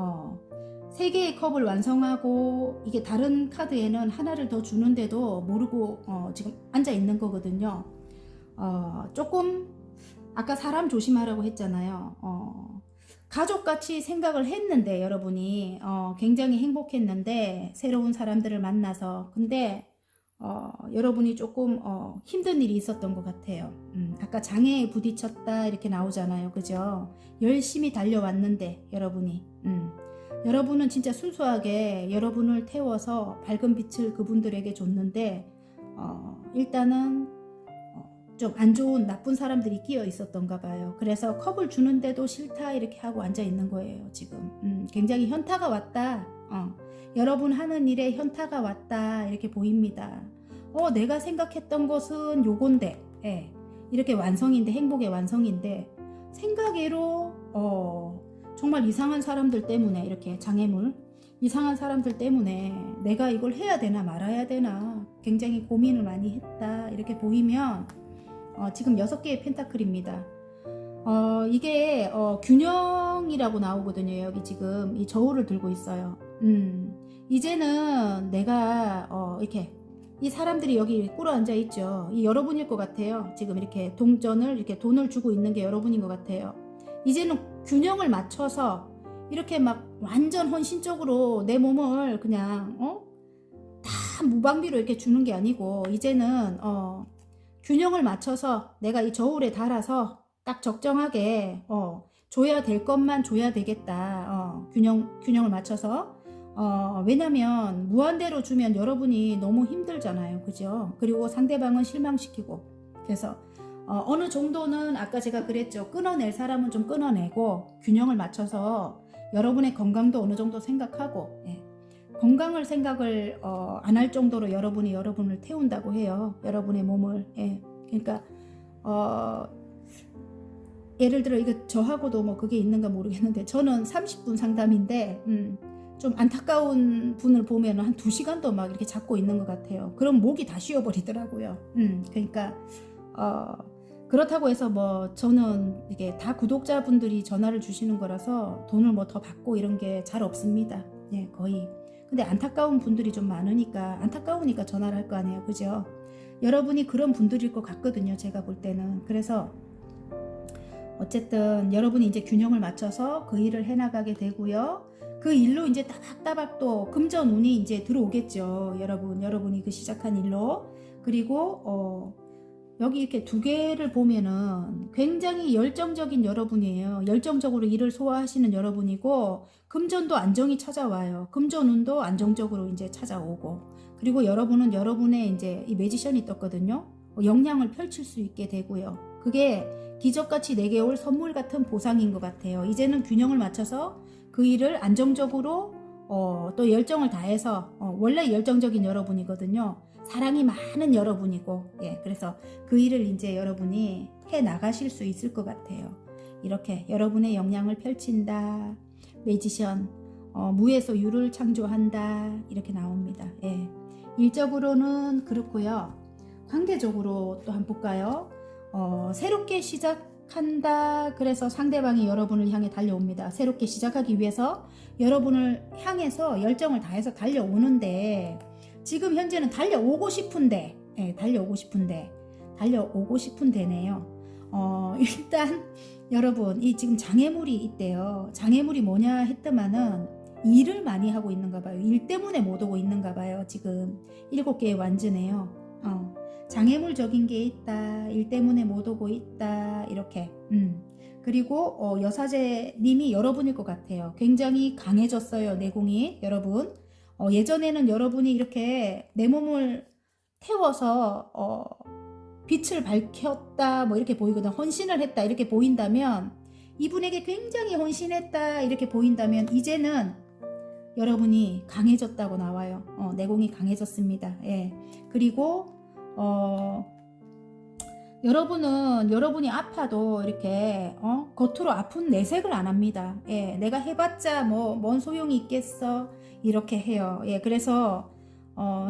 3개의 컵을 완성하고 이게 다른 카드에는 하나를 더 주는데도 모르고 지금 앉아 있는 거거든요. 조금 아까 사람 조심하라고 했잖아요. 가족같이 생각을 했는데 여러분이 굉장히 행복했는데 새로운 사람들을 만나서 근데 여러분이 조금 힘든 일이 있었던 것 같아요. 아까 장애에 부딪혔다 이렇게 나오잖아요. 그죠? 열심히 달려왔는데 여러분은 진짜 순수하게 여러분을 태워서 밝은 빛을 그분들에게 줬는데 일단은 좀 안 좋은 나쁜 사람들이 끼어 있었던가 봐요. 그래서 컵을 주는데도 싫다 이렇게 하고 앉아 있는 거예요. 지금 굉장히 현타가 왔다. 여러분 하는 일에 현타가 왔다 이렇게 보입니다. 내가 생각했던 것은 요건데 예, 이렇게 완성인데 행복의 완성인데 생각외로 정말 이상한 사람들 때문에 이렇게 장애물 이상한 사람들 때문에 내가 이걸 해야 되나 말아야 되나 굉장히 고민을 많이 했다 이렇게 보이면 지금 6개의 펜타클입니다. 이게 균형이라고 나오거든요. 여기 지금 이 저울을 들고 있어요. 이제는 내가 이렇게 이 사람들이 여기 꿇어 앉아 있죠. 이 여러분일 것 같아요. 지금 이렇게 동전을 이렇게 돈을 주고 있는 게 여러분인 것 같아요. 이제는 균형을 맞춰서 이렇게 막 완전 헌신적으로 내 몸을 그냥 다 무방비로 이렇게 주는 게 아니고 이제는 균형을 맞춰서 내가 이 저울에 달아서 딱 적정하게 줘야 될 것만 줘야 되겠다. 균형을 맞춰서 왜냐면 무한대로 주면 여러분이 너무 힘들잖아요. 그죠? 그리고 상대방은 실망시키고 그래서 어느 정도는 아까 제가 그랬죠. 끊어낼 사람은 좀 끊어내고 균형을 맞춰서 여러분의 건강도 어느 정도 생각하고 예. 건강을 생각을 안 할 정도로 여러분이 여러분을 태운다고 해요. 여러분의 몸을 예. 그러니까 예를 들어 이거 저하고도 뭐 그게 있는가 모르겠는데 저는 30분 상담인데 좀 안타까운 분을 보면 한 2시간도 막 이렇게 잡고 있는 것 같아요. 그럼 목이 다 쉬어버리더라고요. 그러니까 그렇다고 해서 뭐 저는 이게 다 구독자분들이 전화를 주시는 거라서 돈을 뭐 더 받고 이런 게 잘 없습니다. 예, 거의. 근데 안타까운 분들이 좀 많으니까 안타까우니까 전화를 할 거 아니에요. 그죠? 여러분이 그런 분들일 것 같거든요. 제가 볼 때는. 그래서 어쨌든 여러분이 이제 균형을 맞춰서 그 일을 해나가게 되고요. 그 일로 이제 따박따박 또 금전운이 이제 들어오겠죠. 여러분이 그 시작한 일로. 그리고 여기 이렇게 2개를 보면은 굉장히 열정적인 여러분이에요. 열정적으로 일을 소화하시는 여러분이고 금전도 안정이 찾아와요. 금전운도 안정적으로 이제 찾아오고 그리고 여러분은 여러분의 이제 이 매지션이 떴거든요. 역량을 펼칠 수 있게 되고요. 그게 기적같이 내게 올 선물 같은 보상인 것 같아요. 이제는 균형을 맞춰서 그 일을 안정적으로 또 열정을 다해서 원래 열정적인 여러분이거든요. 사랑이 많은 여러분이고 예, 그래서 그 일을 이제 여러분이 해 나가실 수 있을 것 같아요. 이렇게 여러분의 역량을 펼친다. 매지션 무에서 유를 창조한다. 이렇게 나옵니다. 예. 일적으로는 그렇고요. 관계적으로 또 한번 볼까요? 새롭게 시작한다. 그래서 상대방이 여러분을 향해 달려옵니다. 새롭게 시작하기 위해서 여러분을 향해서 열정을 다해서 달려오는데 지금 현재는 달려오고 싶은데 예, 달려오고 싶은 데네요. 일단 여러분 이 지금 장애물이 있대요. 장애물이 뭐냐 했더만은 일을 많이 하고 있는가 봐요. 일 때문에 못 오고 있는가 봐요. 지금 7개의 완즈네요. 장애물적인 게 있다. 일 때문에 못 오고 있다. 이렇게. 그리고 여사제님이 여러분일 것 같아요. 굉장히 강해졌어요. 내공이. 여러분. 예전에는 여러분이 이렇게 내 몸을 태워서 빛을 밝혔다 뭐 이렇게 보이거든. 헌신을 했다 이렇게 보인다면, 이분에게 굉장히 헌신했다 이렇게 보인다면, 이제는 여러분이 강해졌다고 나와요. 내공이 강해졌습니다. 예. 그리고 여러분은 여러분이 아파도 이렇게 겉으로 아픈 내색을 안 합니다. 예. 내가 해봤자 뭐 뭔 소용이 있겠어 이렇게 해요. 예. 그래서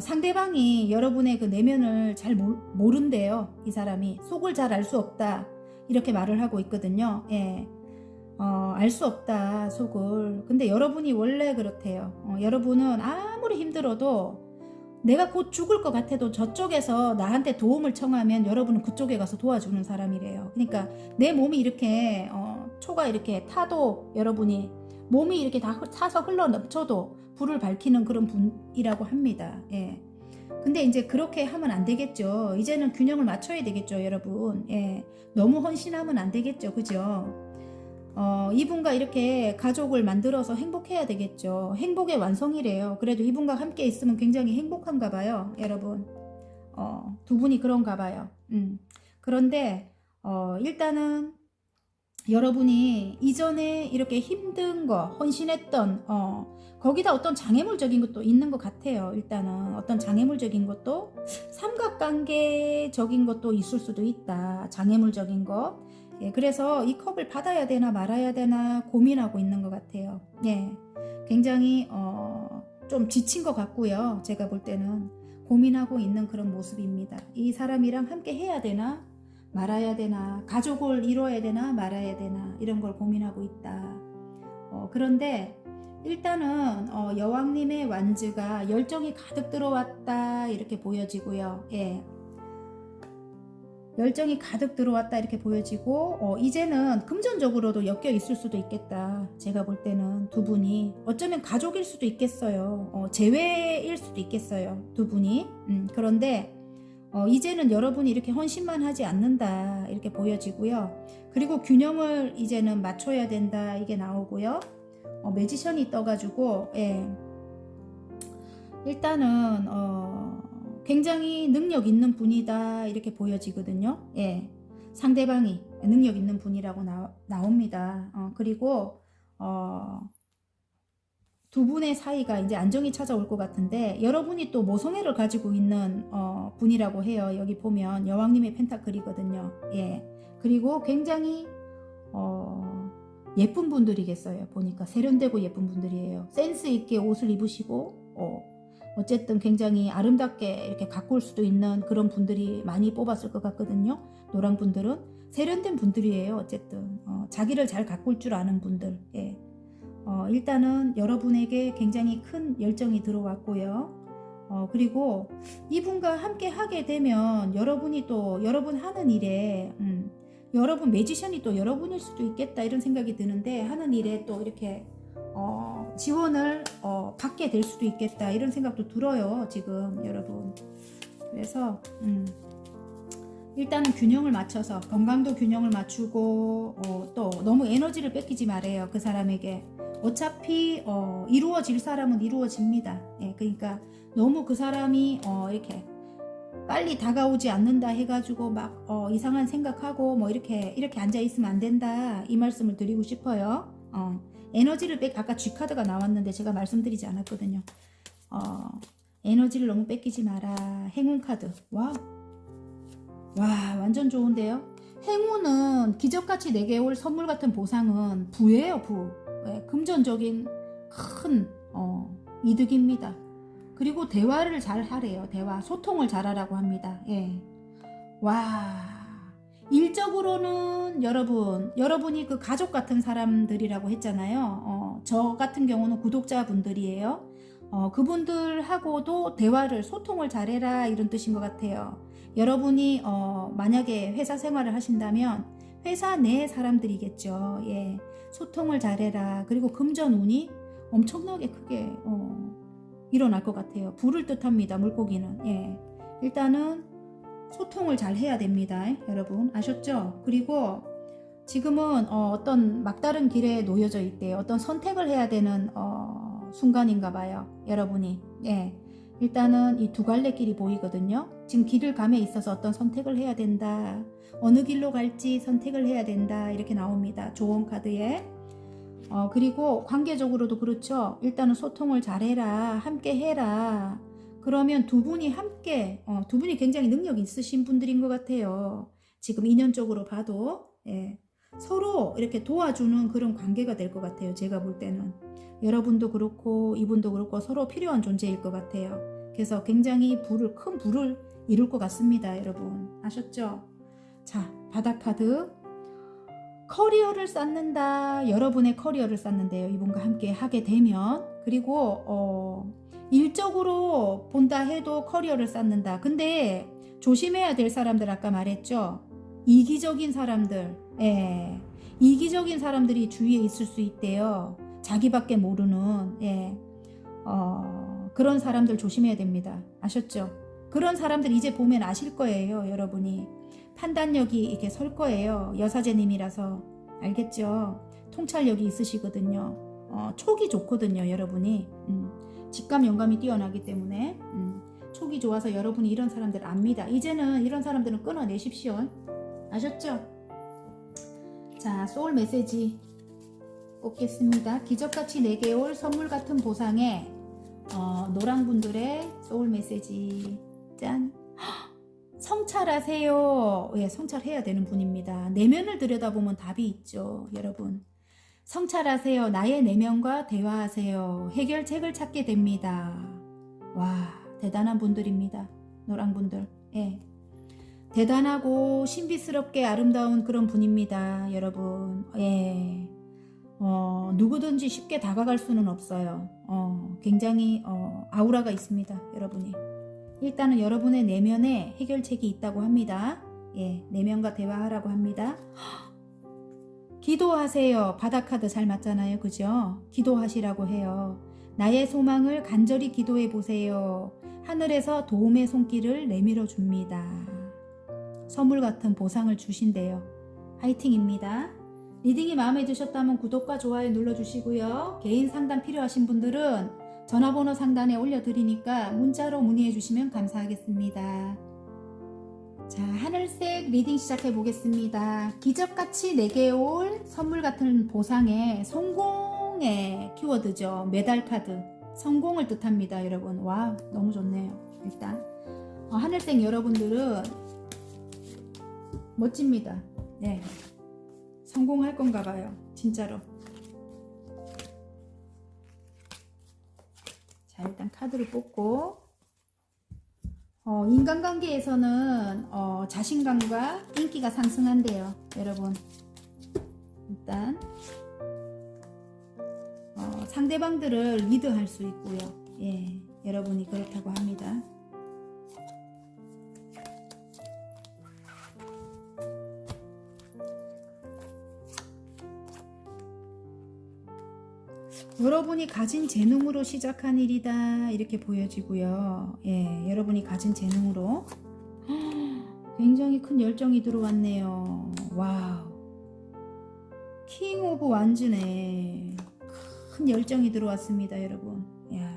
상대방이 여러분의 그 내면을 잘 모른대요. 이 사람이 속을 잘 알 수 없다 이렇게 말을 하고 있거든요. 예. 알 수 없다 속을. 근데 여러분이 원래 그렇대요. 여러분은 아무리 힘들어도 내가 곧 죽을 것 같아도 저쪽에서 나한테 도움을 청하면 여러분은 그쪽에 가서 도와주는 사람이래요. 그러니까 내 몸이 이렇게 초가 이렇게 타도, 여러분이 몸이 이렇게 다 차서 흘러 넘쳐도 불을 밝히는 그런 분이라고 합니다. 예. 근데 이제 그렇게 하면 안 되겠죠. 이제는 균형을 맞춰야 되겠죠, 여러분. 예. 너무 헌신하면 안 되겠죠, 그죠? 이분과 이렇게 가족을 만들어서 행복해야 되겠죠. 행복의 완성이래요. 그래도 이분과 함께 있으면 굉장히 행복한가 봐요, 여러분. 두 분이 그런가 봐요. 그런데 일단은 여러분이 이전에 이렇게 힘든 거, 헌신했던 거기다 어떤 장애물적인 것도 있는 것 같아요. 일단은 어떤 장애물적인 것도, 삼각관계적인 것도 있을 수도 있다. 장애물적인 거. 예, 그래서 이 컵을 받아야 되나 말아야 되나 고민하고 있는 것 같아요. 예, 굉장히 좀 지친 것 같고요. 제가 볼 때는 고민하고 있는 그런 모습입니다. 이 사람이랑 함께 해야 되나 말아야 되나, 가족을 이뤄야 되나 말아야 되나, 이런 걸 고민하고 있다. 그런데 일단은 여왕님의 완즈가 열정이 가득 들어왔다 이렇게 보여지고요. 예. 열정이 가득 들어왔다 이렇게 보여지고, 이제는 금전적으로도 엮여 있을 수도 있겠다. 제가 볼 때는 두 분이 어쩌면 가족일 수도 있겠어요. 재회일 수도 있겠어요, 두 분이. 그런데 이제는 여러분이 이렇게 헌신만 하지 않는다 이렇게 보여지고요. 그리고 균형을 이제는 맞춰야 된다 이게 나오고요. 매지션이 떠가지고, 예. 일단은 굉장히 능력 있는 분이다 이렇게 보여지거든요. 예, 상대방이 능력 있는 분이라고 나옵니다. 그리고 두 분의 사이가 이제 안정이 찾아올 것 같은데, 여러분이 또 모성애를 가지고 있는 분이라고 해요. 여기 보면 여왕님의 펜타클이거든요. 예, 그리고 굉장히 예쁜 분들이겠어요. 보니까 세련되고 예쁜 분들이에요. 센스 있게 옷을 입으시고 어쨌든 굉장히 아름답게 이렇게 가꿀 수도 있는 그런 분들이 많이 뽑았을 것 같거든요. 노랑 분들은 세련된 분들이에요. 어쨌든 자기를 잘 가꿀 줄 아는 분들. 예. 일단은 여러분에게 굉장히 큰 열정이 들어왔고요. 그리고 이분과 함께 하게 되면 여러분이 또 여러분 하는 일에 여러분 매지션이 또 여러분일 수도 있겠다 이런 생각이 드는데, 하는 일에 또 이렇게 지원을 받게 될 수도 있겠다 이런 생각도 들어요, 지금 여러분. 그래서 일단은 균형을 맞춰서, 건강도 균형을 맞추고 또 너무 에너지를 뺏기지 말아요, 그 사람에게. 어차피 이루어질 사람은 이루어집니다. 예, 그러니까 너무 그 사람이 이렇게 빨리 다가오지 않는다 해가지고 막 이상한 생각하고 뭐 이렇게 앉아 있으면 안 된다 이 말씀을 드리고 싶어요. 에너지를 아까 G카드가 나왔는데 제가 말씀드리지 않았거든요. 에너지를 너무 뺏기지 마라. 행운 카드. 와 완전 좋은데요. 행운은 기적같이 내게 올 선물 같은 보상은 부예요, 부. 네, 금전적인 큰 이득입니다. 그리고 대화를 잘 하래요. 대화, 소통을 잘하라고 합니다. 예. 와, 일적으로는 여러분이 그 가족 같은 사람들이라고 했잖아요. 저 같은 경우는 구독자분들이에요. 그분들하고도 대화를, 소통을 잘해라 이런 뜻인 것 같아요. 여러분이 만약에 회사 생활을 하신다면 회사 내 사람들이겠죠. 예. 소통을 잘해라. 그리고 금전운이 엄청나게 크게 일어날 것 같아요. 불을 뜻합니다. 물고기는. 예. 일단은 소통을 잘 해야 됩니다. 여러분 아셨죠? 그리고 지금은 어떤 막다른 길에 놓여져 있대요. 어떤 선택을 해야 되는 순간인가 봐요. 여러분이. 예. 일단은 이 두 갈래 길이 보이거든요. 지금 길을 감에 있어서 어떤 선택을 해야 된다. 어느 길로 갈지 선택을 해야 된다. 이렇게 나옵니다. 조언 카드에. 그리고 관계적으로도 그렇죠. 일단은 소통을 잘해라. 함께 해라. 그러면 두 분이 함께, 두 분이 굉장히 능력 있으신 분들인 것 같아요. 지금 인연적으로 봐도. 예. 서로 이렇게 도와주는 그런 관계가 될 것 같아요. 제가 볼 때는. 여러분도 그렇고 이분도 그렇고 서로 필요한 존재일 것 같아요. 그래서 굉장히 큰 불을 이룰 것 같습니다. 여러분 아셨죠? 자, 바닥 카드. 커리어를 쌓는다. 여러분의 커리어를 쌓는데요. 이분과 함께 하게 되면. 그리고 일적으로 본다 해도 커리어를 쌓는다. 근데 조심해야 될 사람들 아까 말했죠. 이기적인 사람들. 예. 이기적인 사람들이 주위에 있을 수 있대요. 자기밖에 모르는. 예. 그런 사람들 조심해야 됩니다. 아셨죠? 그런 사람들 이제 보면 아실 거예요. 여러분이. 판단력이 이렇게 설 거예요. 여사제님이라서. 알겠죠? 통찰력이 있으시거든요. 촉이 좋거든요. 여러분이. 직감 영감이 뛰어나기 때문에 촉이 좋아서 여러분이 이런 사람들 압니다. 이제는 이런 사람들은 끊어내십시오. 아셨죠? 자, 소울 메시지 뽑겠습니다. 기적같이 내게 올 선물 같은 보상에 노랑분들의 소울 메시지. 짠. 성찰하세요. 예, 성찰해야 되는 분입니다. 내면을 들여다보면 답이 있죠. 여러분. 성찰하세요. 나의 내면과 대화하세요. 해결책을 찾게 됩니다. 와, 대단한 분들입니다. 노랑분들. 예. 대단하고 신비스럽게 아름다운 그런 분입니다. 여러분. 예. 누구든지 쉽게 다가갈 수는 없어요. 굉장히 아우라가 있습니다. 여러분이. 일단은 여러분의 내면에 해결책이 있다고 합니다. 예, 내면과 대화하라고 합니다. 기도하세요. 바닥 카드 잘 맞잖아요. 그죠? 기도하시라고 해요. 나의 소망을 간절히 기도해 보세요. 하늘에서 도움의 손길을 내밀어 줍니다. 선물 같은 보상을 주신대요. 화이팅입니다. 리딩이 마음에 드셨다면 구독과 좋아요 눌러주시고요. 개인 상담 필요하신 분들은 전화번호 상단에 올려드리니까 문자로 문의해 주시면 감사하겠습니다. 자, 하늘색 리딩 시작해 보겠습니다. 기적같이 내게 올 선물 같은 보상에 성공의 키워드죠. 메달 카드. 성공을 뜻합니다. 여러분. 와, 너무 좋네요. 일단 하늘색 여러분들은 멋집니다. 네, 성공할 건가 봐요. 진짜로. 자, 일단 카드를 뽑고 인간관계에서는 자신감과 인기가 상승한대요. 여러분. 일단 상대방들을 리드할 수 있고요. 예, 여러분이 그렇다고 합니다. 여러분이 가진 재능으로 시작한 일이다 이렇게 보여지고요. 예, 여러분이 가진 재능으로 굉장히 큰 열정이 들어왔네요. 와우. 킹 오브 완즈네. 큰 열정이 들어왔습니다. 여러분. 야.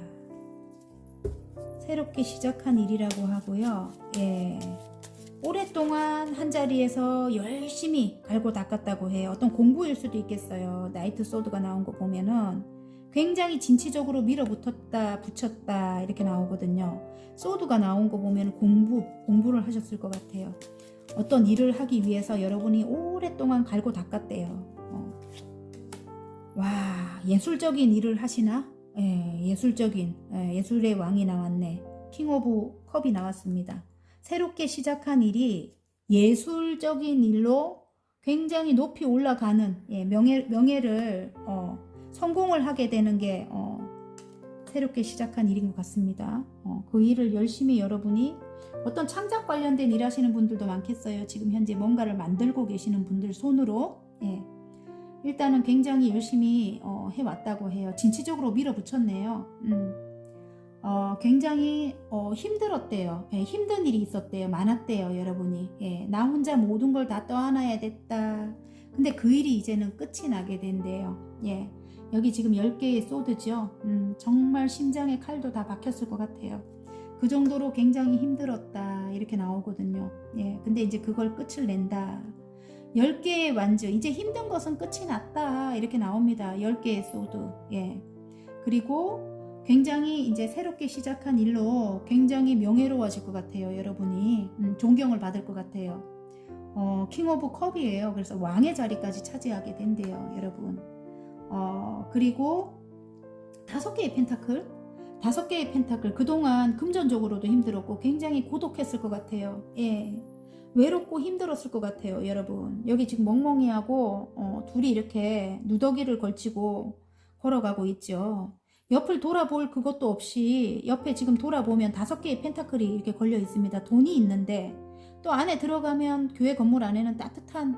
새롭게 시작한 일이라고 하고요. 예. 오랫동안 한자리에서 열심히 갈고 닦았다고 해요. 어떤 공부일 수도 있겠어요. 나이트 소드가 나온 거 보면은 굉장히 진취적으로 밀어붙었다 붙였다 이렇게 나오거든요. 소드가 나온 거 보면 공부를 하셨을 것 같아요. 어떤 일을 하기 위해서 여러분이 오랫동안 갈고 닦았대요. 와, 예술적인 일을 하시나? 예, 예술의 왕이 나왔네. 킹 오브 컵이 나왔습니다. 새롭게 시작한 일이 예술적인 일로 굉장히 높이 올라가는, 예, 명예를 성공을 하게 되는 게 새롭게 시작한 일인 것 같습니다. 그 일을 열심히 여러분이 어떤 창작 관련된 일 하시는 분들도 많겠어요. 지금 현재 뭔가를 만들고 계시는 분들 손으로. 예. 일단은 굉장히 열심히 해왔다고 해요. 진취적으로 밀어붙였네요. 굉장히 힘들었대요. 예, 힘든 일이 있었대요. 많았대요, 여러분이. 예, 나 혼자 모든 걸 다 떠안아야 됐다. 근데 그 일이 이제는 끝이 나게 된대요. 예, 여기 지금 10개의 소드죠. 정말 심장에 칼도 다 박혔을 것 같아요. 그 정도로 굉장히 힘들었다. 이렇게 나오거든요. 예, 근데 이제 그걸 끝을 낸다. 10개의 완주, 이제 힘든 것은 끝이 났다. 이렇게 나옵니다. 10개의 소드. 예, 그리고 굉장히 이제 새롭게 시작한 일로 굉장히 명예로워질 것 같아요. 여러분이 존경을 받을 것 같아요. 킹 오브 컵이에요. 그래서 왕의 자리까지 차지하게 된대요, 여러분. 그리고 5개의 펜타클. 5개의 펜타클. 그동안 금전적으로도 힘들었고 굉장히 고독했을 것 같아요. 예, 외롭고 힘들었을 것 같아요, 여러분. 여기 지금 멍멍이하고 둘이 이렇게 누더기를 걸치고 걸어가고 있죠. 옆을 돌아볼 그것도 없이 옆에 지금 돌아보면 5개의 펜타클이 이렇게 걸려 있습니다. 돈이 있는데 또 안에 들어가면 교회 건물 안에는 따뜻한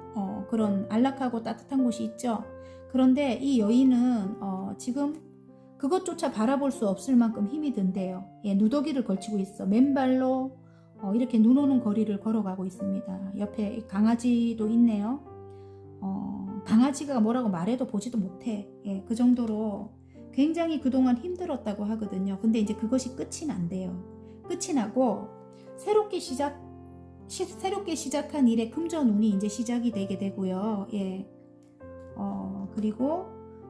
그런 안락하고 따뜻한 곳이 있죠. 그런데 이 여인은 지금 그것조차 바라볼 수 없을 만큼 힘이 든대요. 예, 누더기를 걸치고 있어. 맨발로 이렇게 눈 오는 거리를 걸어가고 있습니다. 옆에 강아지도 있네요. 강아지가 뭐라고 말해도 보지도 못해. 예, 그 정도로 굉장히 그동안 힘들었다고 하거든요. 근데 이제 그것이 끝이 난대요. 끝이 나고 새롭게 시작한 일의 금전운이 이제 시작이 되게 되고요. 예. 그리고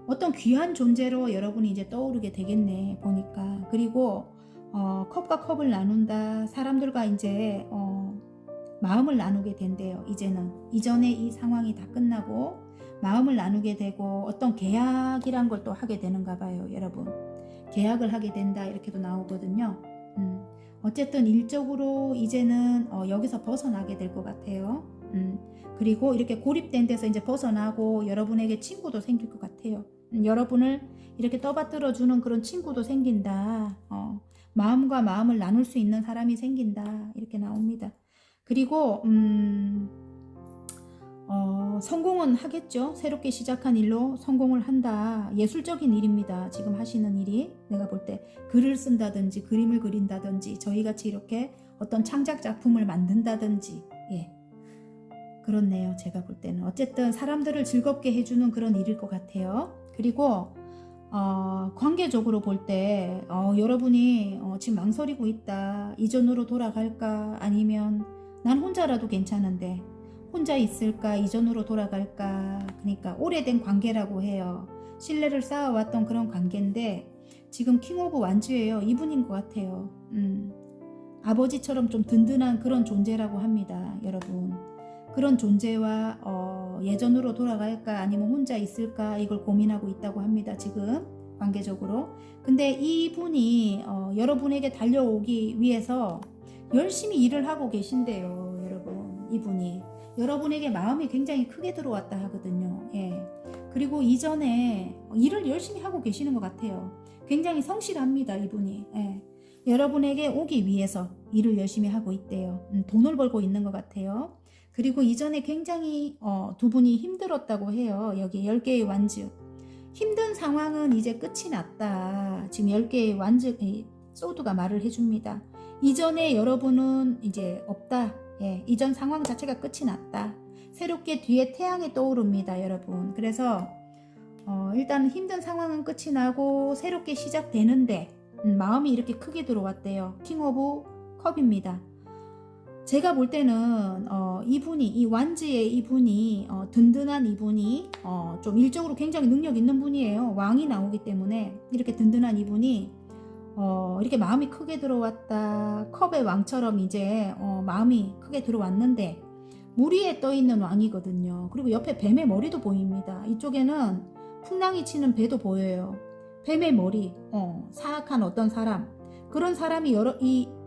어떤 귀한 존재로 여러분이 이제 떠오르게 되겠네, 보니까. 그리고 컵과 컵을 나눈다. 사람들과 이제 마음을 나누게 된대요. 이제는 이전에 이 상황이 다 끝나고 마음을 나누게 되고 어떤 계약이란 걸 또 하게 되는가 봐요, 여러분. 계약을 하게 된다 이렇게도 나오거든요. 어쨌든 일적으로 이제는 여기서 벗어나게 될 것 같아요. 그리고 이렇게 고립된 데서 이제 벗어나고 여러분에게 친구도 생길 것 같아요. 여러분을 이렇게 떠받들어 주는 그런 친구도 생긴다. 마음과 마음을 나눌 수 있는 사람이 생긴다. 이렇게 나옵니다. 그리고 성공은 하겠죠. 새롭게 시작한 일로 성공을 한다. 예술적인 일입니다. 지금 하시는 일이. 내가 볼 때 글을 쓴다든지 그림을 그린다든지 저희같이 이렇게 어떤 창작 작품을 만든다든지. 예, 그렇네요. 제가 볼 때는 어쨌든 사람들을 즐겁게 해주는 그런 일일 것 같아요. 그리고 관계적으로 볼 때 여러분이 지금 망설이고 있다. 이전으로 돌아갈까? 아니면 난 혼자라도 괜찮은데 혼자 있을까? 이전으로 돌아갈까? 그러니까 오래된 관계라고 해요. 신뢰를 쌓아왔던 그런 관계인데 지금 킹 오브 완주예요. 이분인 것 같아요. 아버지처럼 좀 든든한 그런 존재라고 합니다. 여러분. 그런 존재와 예전으로 돌아갈까? 아니면 혼자 있을까? 이걸 고민하고 있다고 합니다. 지금 관계적으로. 근데 이분이 여러분에게 달려오기 위해서 열심히 일을 하고 계신데요. 여러분. 이분이. 여러분에게 마음이 굉장히 크게 들어왔다 하거든요. 예. 그리고 이전에 일을 열심히 하고 계시는 것 같아요. 굉장히 성실합니다, 이분이. 예. 여러분에게 오기 위해서 일을 열심히 하고 있대요. 돈을 벌고 있는 것 같아요. 그리고 이전에 굉장히 두 분이 힘들었다고 해요. 여기 10개의 완주. 힘든 상황은 이제 끝이 났다. 지금 10개의 완주, 소드가 말을 해줍니다. 이전에 여러분은 이제 없다. 예, 이전 상황 자체가 끝이 났다. 새롭게 뒤에 태양이 떠오릅니다, 여러분. 그래서 일단 힘든 상황은 끝이 나고 새롭게 시작되는데 마음이 이렇게 크게 들어왔대요. 킹 오브 컵입니다. 제가 볼 때는 이분이 이 완지의 이분이 든든한 이분이 좀 일적으로 굉장히 능력 있는 분이에요. 왕이 나오기 때문에 이렇게 든든한 이분이 이렇게 마음이 크게 들어왔다. 컵의 왕처럼 이제 마음이 크게 들어왔는데 물 위에 떠 있는 왕이거든요. 그리고 옆에 뱀의 머리도 보입니다. 이쪽에는 풍랑이 치는 배도 보여요. 뱀의 머리, 사악한 어떤 사람, 그런 사람이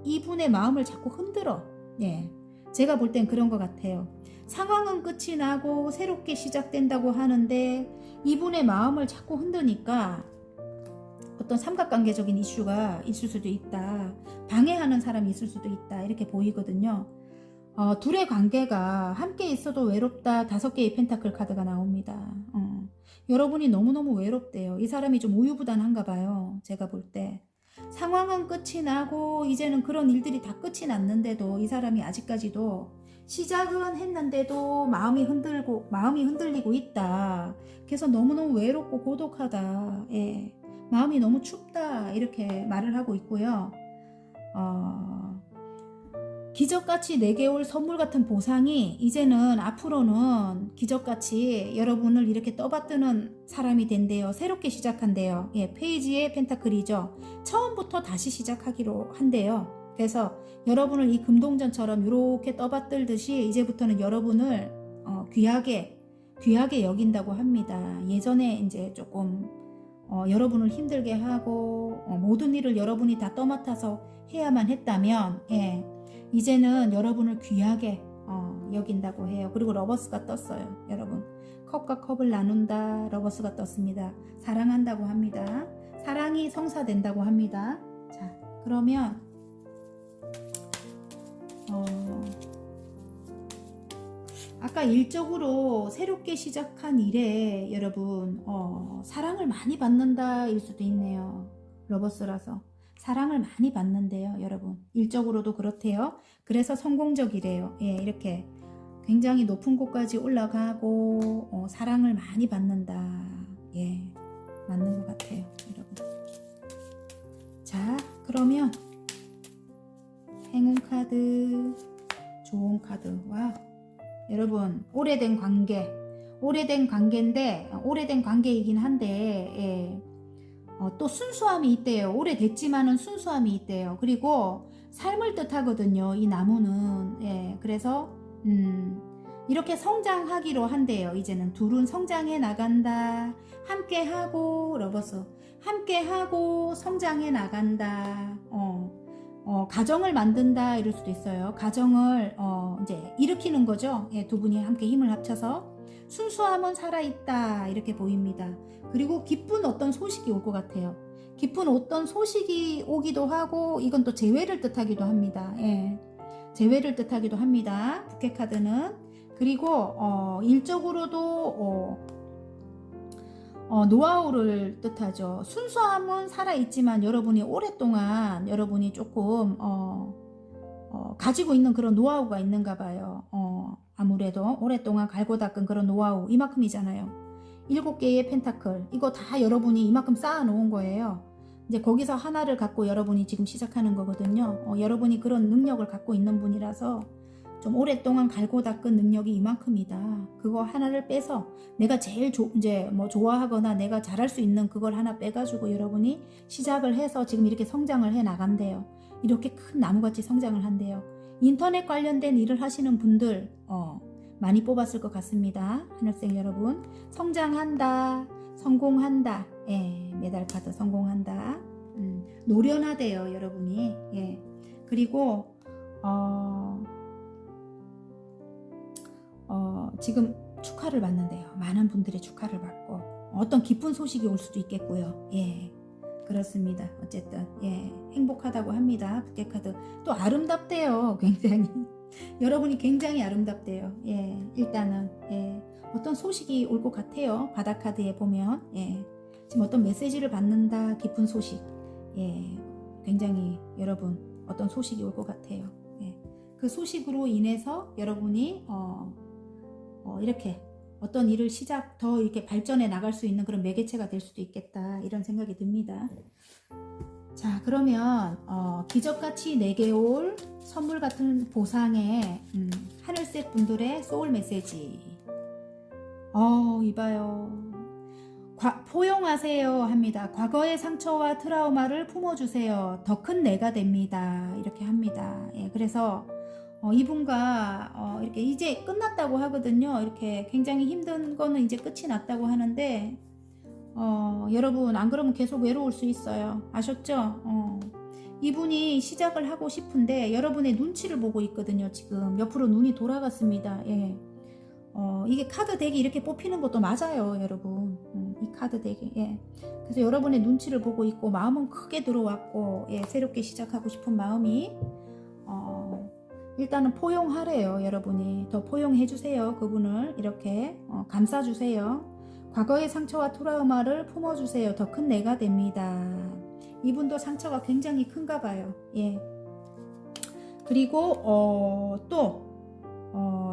이분의 마음을 자꾸 흔들어. 예, 제가 볼 땐 그런 것 같아요. 상황은 끝이 나고 새롭게 시작된다고 하는데 이분의 마음을 자꾸 흔드니까 어떤 삼각관계적인 이슈가 있을 수도 있다. 방해하는 사람이 있을 수도 있다. 이렇게 보이거든요. 둘의 관계가 함께 있어도 외롭다. 5개의 펜타클 카드가 나옵니다. 여러분이 너무너무 외롭대요. 이 사람이 좀 우유부단한가 봐요. 제가 볼 때. 상황은 끝이 나고 이제는 그런 일들이 다 끝이 났는데도 이 사람이 아직까지도 시작은 했는데도 마음이 흔들리고 있다. 그래서 너무너무 외롭고 고독하다. 예. 마음이 너무 춥다. 이렇게 말을 하고 있고요. 기적같이 내게 올 선물 같은 보상이 이제는 앞으로는 기적같이 여러분을 이렇게 떠받드는 사람이 된대요. 새롭게 시작한대요. 예, 페이지의 펜타클이죠. 처음부터 다시 시작하기로 한대요. 그래서 여러분을 이 금동전처럼 이렇게 떠받들듯이 이제부터는 여러분을 귀하게 여긴다고 합니다. 예전에 이제 조금 여러분을 힘들게 하고 모든 일을 여러분이 다 떠맡아서 해야만 했다면 예, 이제는 여러분을 귀하게 여긴다고 해요. 그리고 러버스가 떴어요. 여러분 컵과 컵을 나눈다. 러버스가 떴습니다. 사랑한다고 합니다. 사랑이 성사된다고 합니다. 자, 그러면 아까 일적으로 새롭게 시작한 일에 여러분 사랑을 많이 받는다 일 수도 있네요. 러버스라서 사랑을 많이 받는데요. 여러분 일적으로도 그렇대요. 그래서 성공적이래요. 예, 이렇게 굉장히 높은 곳까지 올라가고 사랑을 많이 받는다. 예, 맞는 것 같아요. 여러분. 자, 그러면 행운 카드, 좋은 카드. 와, 여러분 오래된 관계인데 오래된 관계이긴 한데 예, 또 순수함이 있대요. 오래됐지만은 순수함이 있대요. 그리고 삶을 뜻하거든요. 이 나무는. 예, 그래서 이렇게 성장하기로 한대요. 이제는 둘은 성장해 나간다. 함께하고 러버스 함께하고 성장해 나간다. 가정을 만든다 이럴 수도 있어요. 가정을 이제 일으키는 거죠. 예, 두 분이 함께 힘을 합쳐서 순수함은 살아있다 이렇게 보입니다. 그리고 기쁜 어떤 소식이 올 것 같아요. 기쁜 어떤 소식이 오기도 하고 이건 또 재회를 뜻하기도 합니다. 예, 재회를 뜻하기도 합니다. 부캐 카드는. 그리고 일적으로도 노하우를 뜻하죠. 순수함은 살아있지만 여러분이 오랫동안 여러분이 조금 가지고 있는 그런 노하우가 있는가 봐요. 아무래도 오랫동안 갈고 닦은 그런 노하우 이만큼이잖아요. 7개의 펜타클 이거 다 여러분이 이만큼 쌓아 놓은 거예요. 이제 거기서 하나를 갖고 여러분이 지금 시작하는 거거든요. 여러분이 그런 능력을 갖고 있는 분이라서 좀 오랫동안 갈고 닦은 능력이 이만큼이다. 그거 하나를 빼서 내가 제일 이제 뭐 좋아하거나 내가 잘할 수 있는 그걸 하나 빼가지고 여러분이 시작을 해서 지금 이렇게 성장을 해 나간대요. 이렇게 큰 나무같이 성장을 한대요. 인터넷 관련된 일을 하시는 분들 많이 뽑았을 것 같습니다. 하늘색 여러분 성장한다. 성공한다. 예, 메달 카드 성공한다. 노련하대요 여러분이. 예, 그리고 지금 축하를 받는데요. 많은 분들의 축하를 받고 어떤 기쁜 소식이 올 수도 있겠고요. 예, 그렇습니다. 어쨌든 예, 행복하다고 합니다. 부캐 카드 또 아름답대요. 굉장히 여러분이 굉장히 아름답대요. 예, 일단은 예, 어떤 소식이 올 것 같아요. 바다 카드에 보면 예, 지금 어떤 메시지를 받는다. 기쁜 소식. 예, 굉장히 여러분 어떤 소식이 올 것 같아요. 예, 그 소식으로 인해서 여러분이 이렇게 어떤 일을 더 이렇게 발전해 나갈 수 있는 그런 매개체가 될 수도 있겠다 이런 생각이 듭니다. 자, 그러면 기적같이 내게 올 선물 같은 보상의 하늘색 분들의 소울 메시지. 이봐요. 포용하세요 합니다. 과거의 상처와 트라우마를 품어주세요. 더 큰 내가 됩니다. 이렇게 합니다. 예, 그래서 이분과 이렇게 이제 끝났다고 하거든요. 이렇게 굉장히 힘든 거는 이제 끝이 났다고 하는데 여러분 안 그러면 계속 외로울 수 있어요. 아셨죠? 이분이 시작을 하고 싶은데 여러분의 눈치를 보고 있거든요. 지금 옆으로 눈이 돌아갔습니다. 예. 이게 카드 덱이 이렇게 뽑히는 것도 맞아요, 여러분. 이 카드 덱이. 예. 그래서 여러분의 눈치를 보고 있고 마음은 크게 들어왔고 예, 새롭게 시작하고 싶은 마음이 일단은 포용하래요. 여러분이 더 포용해 주세요. 그분을 이렇게 감싸 주세요. 과거의 상처와 트라우마를 품어주세요. 더 큰 내가 됩니다. 이분도 상처가 굉장히 큰가 봐요. 예. 그리고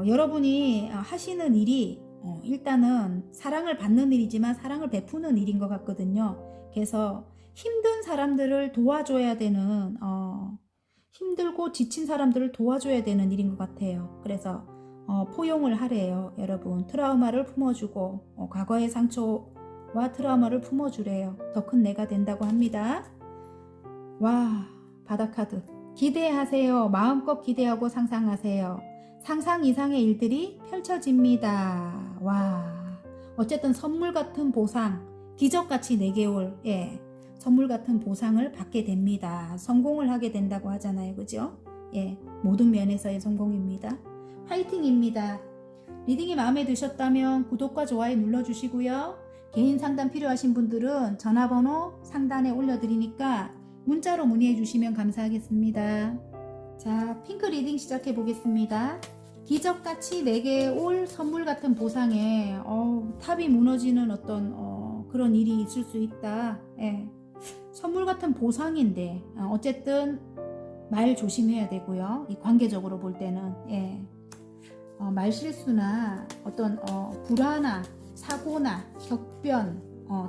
여러분이 하시는 일이 일단은 사랑을 받는 일이지만 사랑을 베푸는 일인 것 같거든요. 그래서 힘든 사람들을 도와줘야 되는 힘들고 지친 사람들을 도와줘야 되는 일인 것 같아요. 그래서 포용을 하래요. 여러분 트라우마를 품어주고 과거의 상처와 트라우마를 품어주래요. 더 큰 내가 된다고 합니다. 와, 바다카드. 기대하세요. 마음껏 기대하고 상상하세요. 상상 이상의 일들이 펼쳐집니다. 와, 어쨌든 선물 같은 보상, 기적같이 내게 올 선물 같은 보상을 받게 됩니다. 성공을 하게 된다고 하잖아요. 그죠? 모든 면에서의 성공입니다. 화이팅입니다. 리딩이 마음에 드셨다면 구독과 좋아요 눌러주시고요. 개인 상담 필요하신 분들은 전화번호 상단에 올려드리니까 문자로 문의해 주시면 감사하겠습니다. 자, 핑크 리딩 시작해 보겠습니다. 기적같이 내게 올 선물 같은 보상에 탑이 무너지는 어떤 그런 일이 있을 수 있다. 선물 같은 보상인데 어쨌든 말 조심해야 되고요. 이 관계적으로 볼 때는 말 실수나 어떤 불화나 사고나 격변,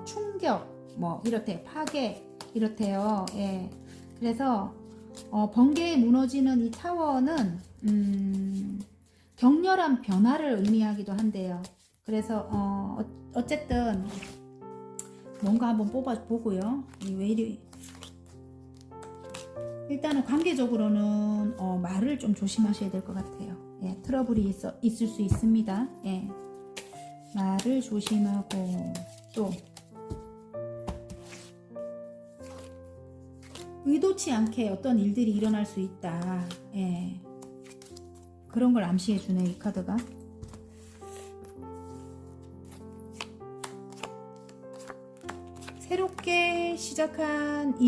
충격 뭐 이렇대 파괴 이렇대요. 그래서 번개에 무너지는 이 타워는 격렬한 변화를 의미하기도 한대요. 그래서 어쨌든 뭔가 한번 뽑아보고요. 왜 이리 일단은 관계적으로는 말을 좀 조심하셔야 될 것 같아요. 트러블이 있을 수 있습니다. 말을 조심하고 또 의도치 않게 어떤 일들이 일어날 수 있다. 그런 걸 암시해 주네 이 카드가. 새롭게 시작한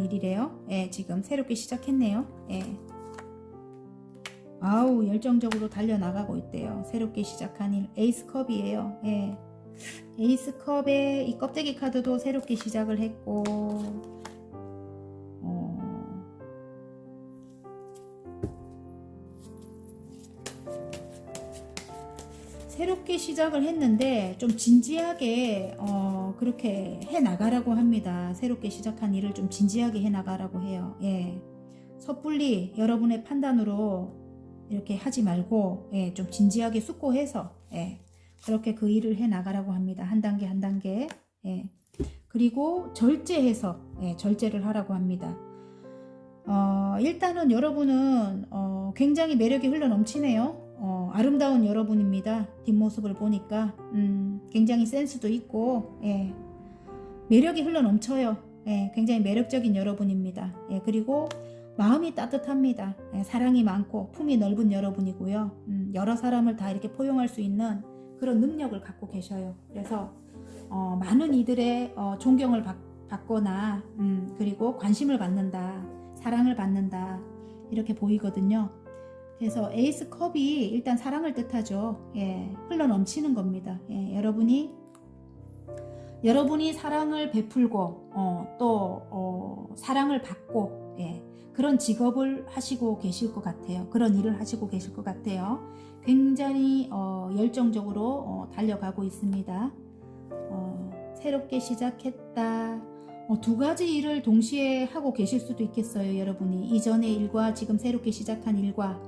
일이래요. 지금 새롭게 시작했네요. 아우 열정적으로 달려나가고 있대요. 새롭게 시작한 일. 에이스 컵이에요. 에이스 컵의 이 껍데기 카드도 새롭게 시작을 했고 새롭게 시작을 했는데 좀 진지하게 그렇게 해 나가라고 합니다. 새롭게 시작한 일을 좀 진지하게 해 나가라고 해요. 섣불리 여러분의 판단으로 이렇게 하지 말고 좀 진지하게 숙고해서 그렇게 그 일을 해 나가라고 합니다. 한 단계 한 단계. 그리고 절제해서 절제를 하라고 합니다. 일단은 여러분은 굉장히 매력이 흘러넘치네요. 아름다운 여러분입니다. 뒷모습을 보니까 굉장히 센스도 있고 매력이 흘러넘쳐요. 굉장히 매력적인 여러분입니다. 그리고 마음이 따뜻합니다. 사랑이 많고 품이 넓은 여러분이고요. 여러 사람을 다 이렇게 포용할 수 있는 그런 능력을 갖고 계셔요. 그래서 많은 이들의 존경을 받거나 그리고 관심을 받는다, 사랑을 받는다 이렇게 보이거든요. 그래서 에이스 컵이 일단 사랑을 뜻하죠. 흘러넘치는 겁니다. 여러분이 사랑을 베풀고 또 사랑을 받고 그런 직업을 하시고 계실 것 같아요. 그런 일을 하시고 계실 것 같아요. 굉장히 열정적으로 달려가고 있습니다. 새롭게 시작했다. 두 가지 일을 동시에 하고 계실 수도 있겠어요. 여러분이 이전의 일과 지금 새롭게 시작한 일과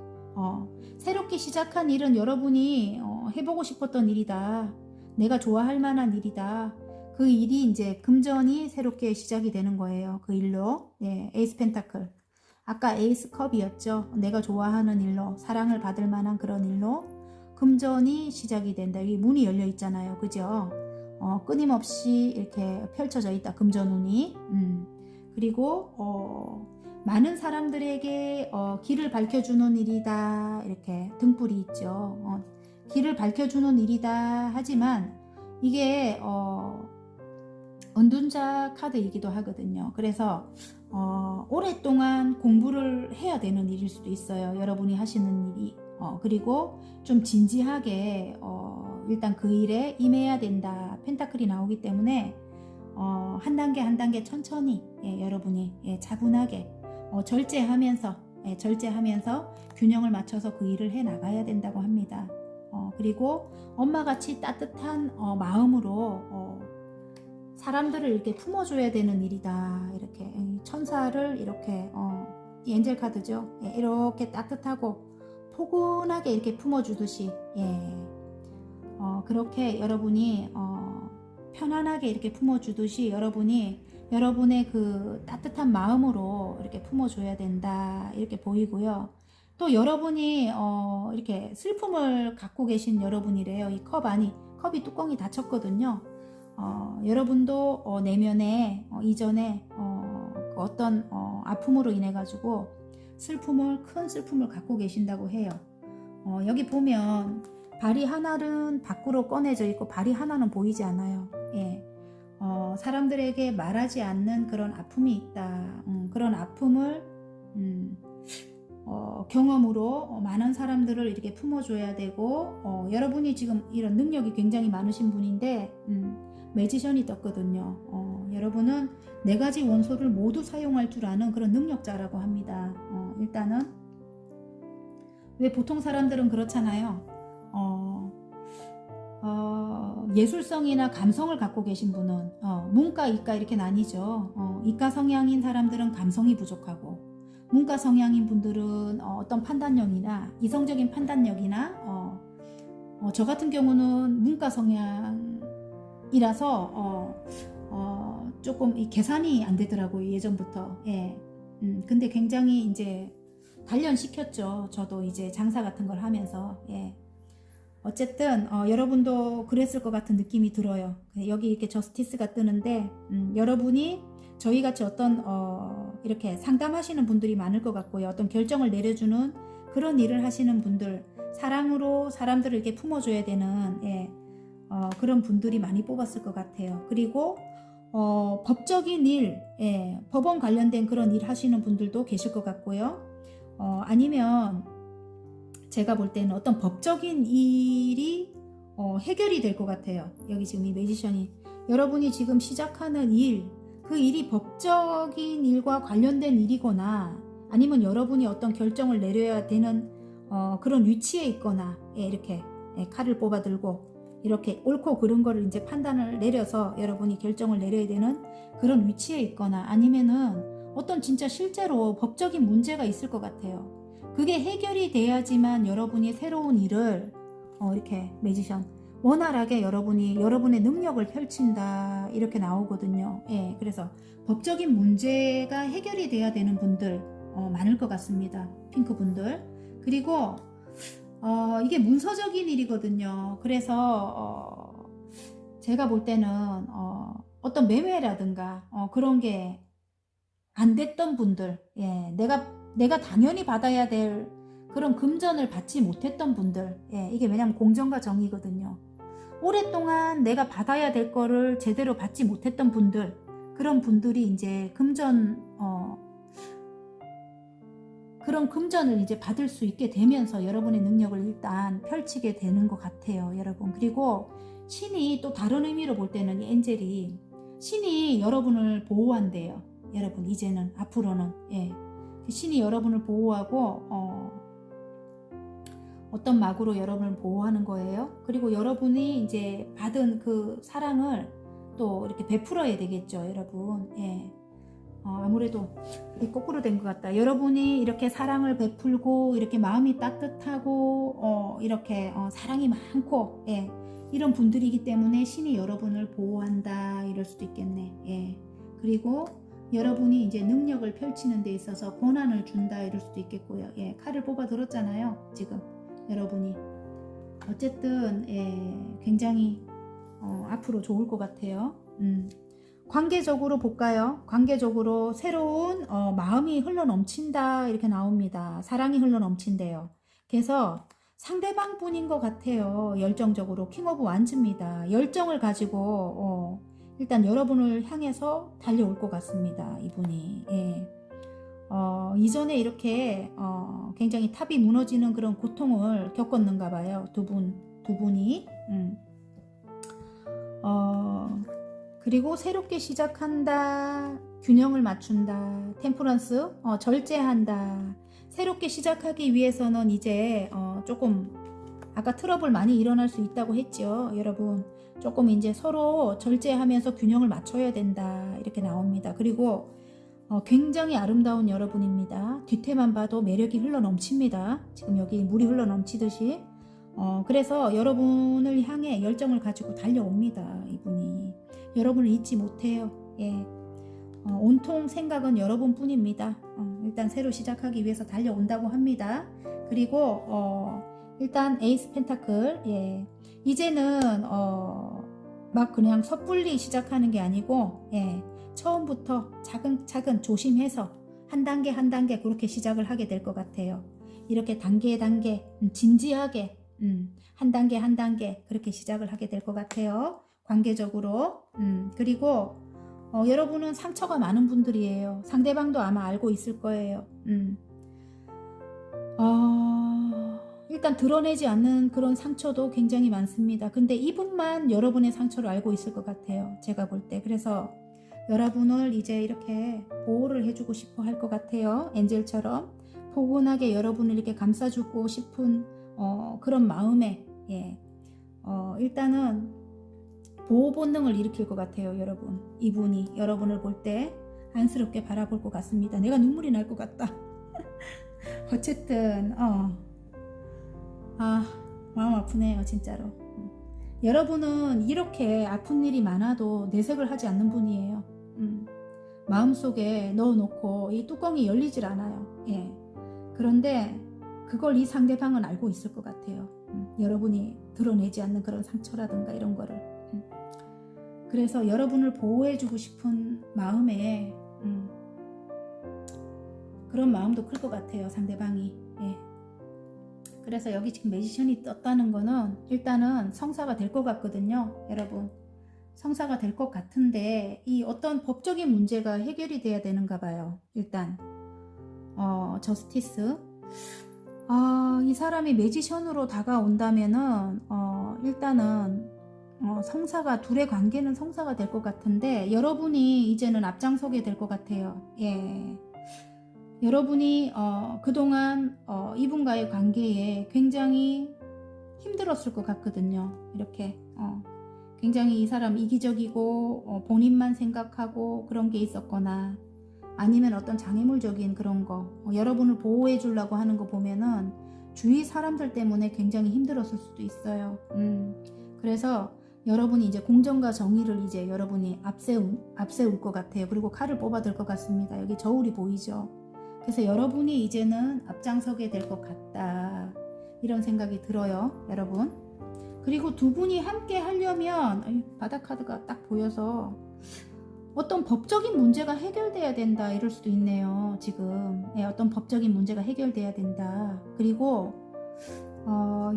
새롭게 시작한 일은 여러분이 해보고 싶었던 일이다. 내가 좋아할 만한 일이다. 그 일이 이제 금전이 새롭게 시작이 되는 거예요. 그 일로. 에이스 펜타클. 아까 에이스 컵이었죠. 내가 좋아하는 일로, 사랑을 받을 만한 그런 일로 금전이 시작이 된다. 이 문이 열려 있잖아요. 그죠? 끊임없이 이렇게 펼쳐져 있다. 금전운이. 그리고 많은 사람들에게 길을 밝혀주는 일이다. 이렇게 등불이 있죠. 길을 밝혀주는 일이다. 하지만 이게 은둔자 카드이기도 하거든요. 그래서 오랫동안 공부를 해야 되는 일일 수도 있어요. 여러분이 하시는 일이. 그리고 좀 진지하게 일단 그 일에 임해야 된다. 펜타클이 나오기 때문에 한 단계 한 단계 천천히 여러분이 차분하게 절제하면서 균형을 맞춰서 그 일을 해 나가야 된다고 합니다. 그리고 엄마같이 따뜻한 마음으로 사람들을 이렇게 품어줘야 되는 일이다. 이렇게 천사를 이렇게 이 엔젤 카드죠. 이렇게 따뜻하고 포근하게 이렇게 품어주듯이 그렇게 여러분이 편안하게 이렇게 품어주듯이 여러분의 그 따뜻한 마음으로 이렇게 품어줘야 된다. 이렇게 보이고요. 또 여러분이 이렇게 슬픔을 갖고 계신 여러분이래요. 이 컵이 뚜껑이 닫혔거든요. 여러분도 내면에 이전에 어떤 아픔으로 인해 가지고 큰 슬픔을 갖고 계신다고 해요. 여기 보면 발이 하나는 밖으로 꺼내져 있고 발이 하나는 보이지 않아요. 사람들에게 말하지 않는 그런 아픔이 있다. 그런 아픔을 경험으로 많은 사람들을 이렇게 품어줘야 되고 여러분이 지금 이런 능력이 굉장히 많으신 분인데 매지션이 떴거든요. 여러분은 4가지 원소를 모두 사용할 줄 아는 그런 능력자라고 합니다. 일단은 왜 보통 사람들은 그렇잖아요. 예술성이나 감성을 갖고 계신 분은 문과, 이과 이렇게 나뉘죠. 이과 성향인 사람들은 감성이 부족하고 문과 성향인 분들은 어떤 판단력이나 이성적인 판단력이나 저 같은 경우는 문과 성향이라서 조금 이 계산이 안 되더라고요. 예전부터. 근데 굉장히 이제 단련시켰죠. 저도 이제 장사 같은 걸 하면서. 어쨌든 여러분도 그랬을 것 같은 느낌이 들어요. 여기 이렇게 저스티스가 뜨는데 여러분이 저희같이 어떤 이렇게 상담하시는 분들이 많을 것 같고요. 어떤 결정을 내려주는 그런 일을 하시는 분들, 사랑으로 사람들을 이렇게 품어줘야 되는 그런 분들이 많이 뽑았을 것 같아요. 그리고 법적인 일, 법원 관련된 그런 일 하시는 분들도 계실 것 같고요. 아니면 제가 볼 때는 어떤 법적인 일이 해결이 될 것 같아요. 여기 지금 이 매지션이 여러분이 지금 시작하는 일, 그 일이 법적인 일과 관련된 일이거나 아니면 여러분이 어떤 결정을 내려야 되는 그런 위치에 있거나 이렇게 칼을 뽑아 들고 이렇게 옳고 그른 거를 이제 판단을 내려서 여러분이 결정을 내려야 되는 그런 위치에 있거나 아니면은 어떤 진짜 실제로 법적인 문제가 있을 것 같아요. 그게 해결이 돼야지만 여러분이 새로운 일을 이렇게 매지션 원활하게 여러분의 능력을 펼친다 이렇게 나오거든요. 그래서 법적인 문제가 해결이 돼야 되는 분들 많을 것 같습니다. 핑크 분들. 그리고 이게 문서적인 일이거든요. 그래서 제가 볼 때는 어떤 매매라든가 그런 게 안 됐던 분들, 내가 당연히 받아야 될 그런 금전을 받지 못했던 분들, 이게 왜냐면 공정과 정의거든요. 오랫동안 내가 받아야 될 거를 제대로 받지 못했던 분들, 그런 분들이 이제 그런 금전을 이제 받을 수 있게 되면서 여러분의 능력을 일단 펼치게 되는 것 같아요, 여러분. 그리고 신이 또 다른 의미로 볼 때는 이 엔젤이 신이 여러분을 보호한대요. 여러분 이제는 앞으로는 신이 여러분을 보호하고 어떤 막으로 여러분을 보호하는 거예요. 그리고 여러분이 이제 받은 그 사랑을 또 이렇게 베풀어야 되겠죠, 여러분. 아무래도 거꾸로 된 것 같다. 여러분이 이렇게 사랑을 베풀고 이렇게 마음이 따뜻하고 이렇게 사랑이 많고 이런 분들이기 때문에 신이 여러분을 보호한다 이럴 수도 있겠네. 그리고 여러분이 이제 능력을 펼치는 데 있어서 권한을 준다 이럴 수도 있겠고요. 칼을 뽑아 들었잖아요. 지금 여러분이 어쨌든 굉장히 앞으로 좋을 것 같아요. 관계적으로 볼까요? 관계적으로 새로운 마음이 흘러넘친다 이렇게 나옵니다. 사랑이 흘러넘친대요. 그래서 상대방 분인 것 같아요. 열정적으로 킹 오브 완즈입니다. 열정을 가지고 일단 여러분을 향해서 달려올 것 같습니다. 이분이. 이전에 이렇게 굉장히 탑이 무너지는 그런 고통을 겪었는가 봐요. 두 두 분이. 그리고 새롭게 시작한다, 균형을 맞춘다, 템퍼런스, 절제한다. 새롭게 시작하기 위해서는 이제 조금 아까 트러블 많이 일어날 수 있다고 했죠. 여러분 조금 이제 서로 절제하면서 균형을 맞춰야 된다 이렇게 나옵니다. 그리고 굉장히 아름다운 여러분입니다. 뒤태만 봐도 매력이 흘러 넘칩니다. 지금 여기 물이 흘러 넘치듯이. 그래서 여러분을 향해 열정을 가지고 달려옵니다. 이분이 여러분을 잊지 못해요. 예. 온통 생각은 여러분뿐입니다. 일단 새로 시작하기 위해서 달려온다고 합니다. 그리고 일단 에이스 펜타클, 예. 이제는 막 그냥 섣불리 시작하는 게 아니고, 예. 처음부터 차근차근 조심해서 한 단계 한 단계 그렇게 시작을 하게 될 것 같아요. 이렇게 단계 진지하게 한 단계 한 단계 그렇게 시작을 하게 될 것 같아요. 관계적으로. 그리고 여러분은 상처가 많은 분들이에요. 상대방도 아마 알고 있을 거예요. 일단 드러내지 않는 그런 상처도 굉장히 많습니다. 근데 이분만 여러분의 상처를 알고 있을 것 같아요. 제가 볼 때. 그래서 여러분을 이제 이렇게 보호를 해주고 싶어 할 것 같아요. 엔젤처럼 포근하게 여러분을 이렇게 감싸주고 싶은 그런 마음에, 예. 일단은 보호 본능을 일으킬 것 같아요. 여러분, 이분이 여러분을 볼 때 안쓰럽게 바라볼 것 같습니다. 내가 눈물이 날 것 같다. 어쨌든 마음 아프네요. 진짜로. 여러분은 이렇게 아픈 일이 많아도 내색을 하지 않는 분이에요. 마음속에 넣어놓고 이 뚜껑이 열리질 않아요. 예. 그런데 그걸 이 상대방은 알고 있을 것 같아요. 여러분이 드러내지 않는 그런 상처라든가 이런 거를. 그래서 여러분을 보호해주고 싶은 마음에 그런 마음도 클 것 같아요. 상대방이. 예. 그래서 여기 지금 매지션이 떴다는 거는 일단은 성사가 될 것 같거든요. 여러분. 성사가 될 것 같은데 이 어떤 법적인 문제가 해결이 돼야 되는가 봐요. 일단 저스티스. 이 사람이 매지션으로 다가온다면은 일단은 성사가 둘의 관계는 성사가 될 것 같은데 여러분이 이제는 앞장서게 될 것 같아요. 예. 여러분이 그동안 이분과의 관계에 굉장히 힘들었을 것 같거든요. 이렇게 굉장히 이 사람 이기적이고 본인만 생각하고 그런 게 있었거나 아니면 어떤 장애물적인 그런 거 여러분을 보호해 주려고 하는 거 보면은 주위 사람들 때문에 굉장히 힘들었을 수도 있어요. 그래서 여러분이 이제 공정과 정의를 이제 여러분이 앞세울 것 같아요. 그리고 칼을 뽑아들 것 같습니다. 여기 저울이 보이죠. 그래서 여러분이 이제는 앞장서게 될 것 같다. 이런 생각이 들어요. 여러분. 그리고 두 분이 함께 하려면 바닥 카드가 딱 보여서 어떤 법적인 문제가 해결돼야 된다 이럴 수도 있네요. 지금 어떤 법적인 문제가 해결돼야 된다. 그리고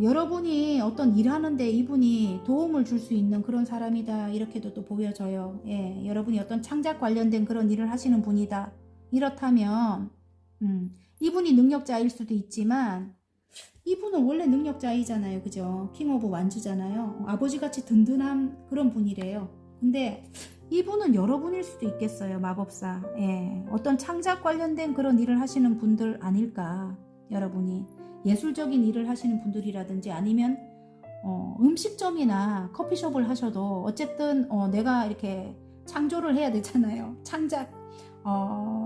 여러분이 어떤 일하는데 이분이 도움을 줄 수 있는 그런 사람이다 이렇게도 또 보여져요. 예, 여러분이 어떤 창작 관련된 그런 일을 하시는 분이다. 이렇다면 이분이 능력자일 수도 있지만 이분은 원래 능력자이잖아요. 그죠? 킹 오브 완주잖아요. 아버지같이 든든한 그런 분이래요. 근데 이분은 여러분일 수도 있겠어요. 마법사. 예. 어떤 창작 관련된 그런 일을 하시는 분들 아닐까. 여러분이 예술적인 일을 하시는 분들이라든지 아니면 음식점이나 커피숍을 하셔도 어쨌든 내가 이렇게 창조를 해야 되잖아요. 창작.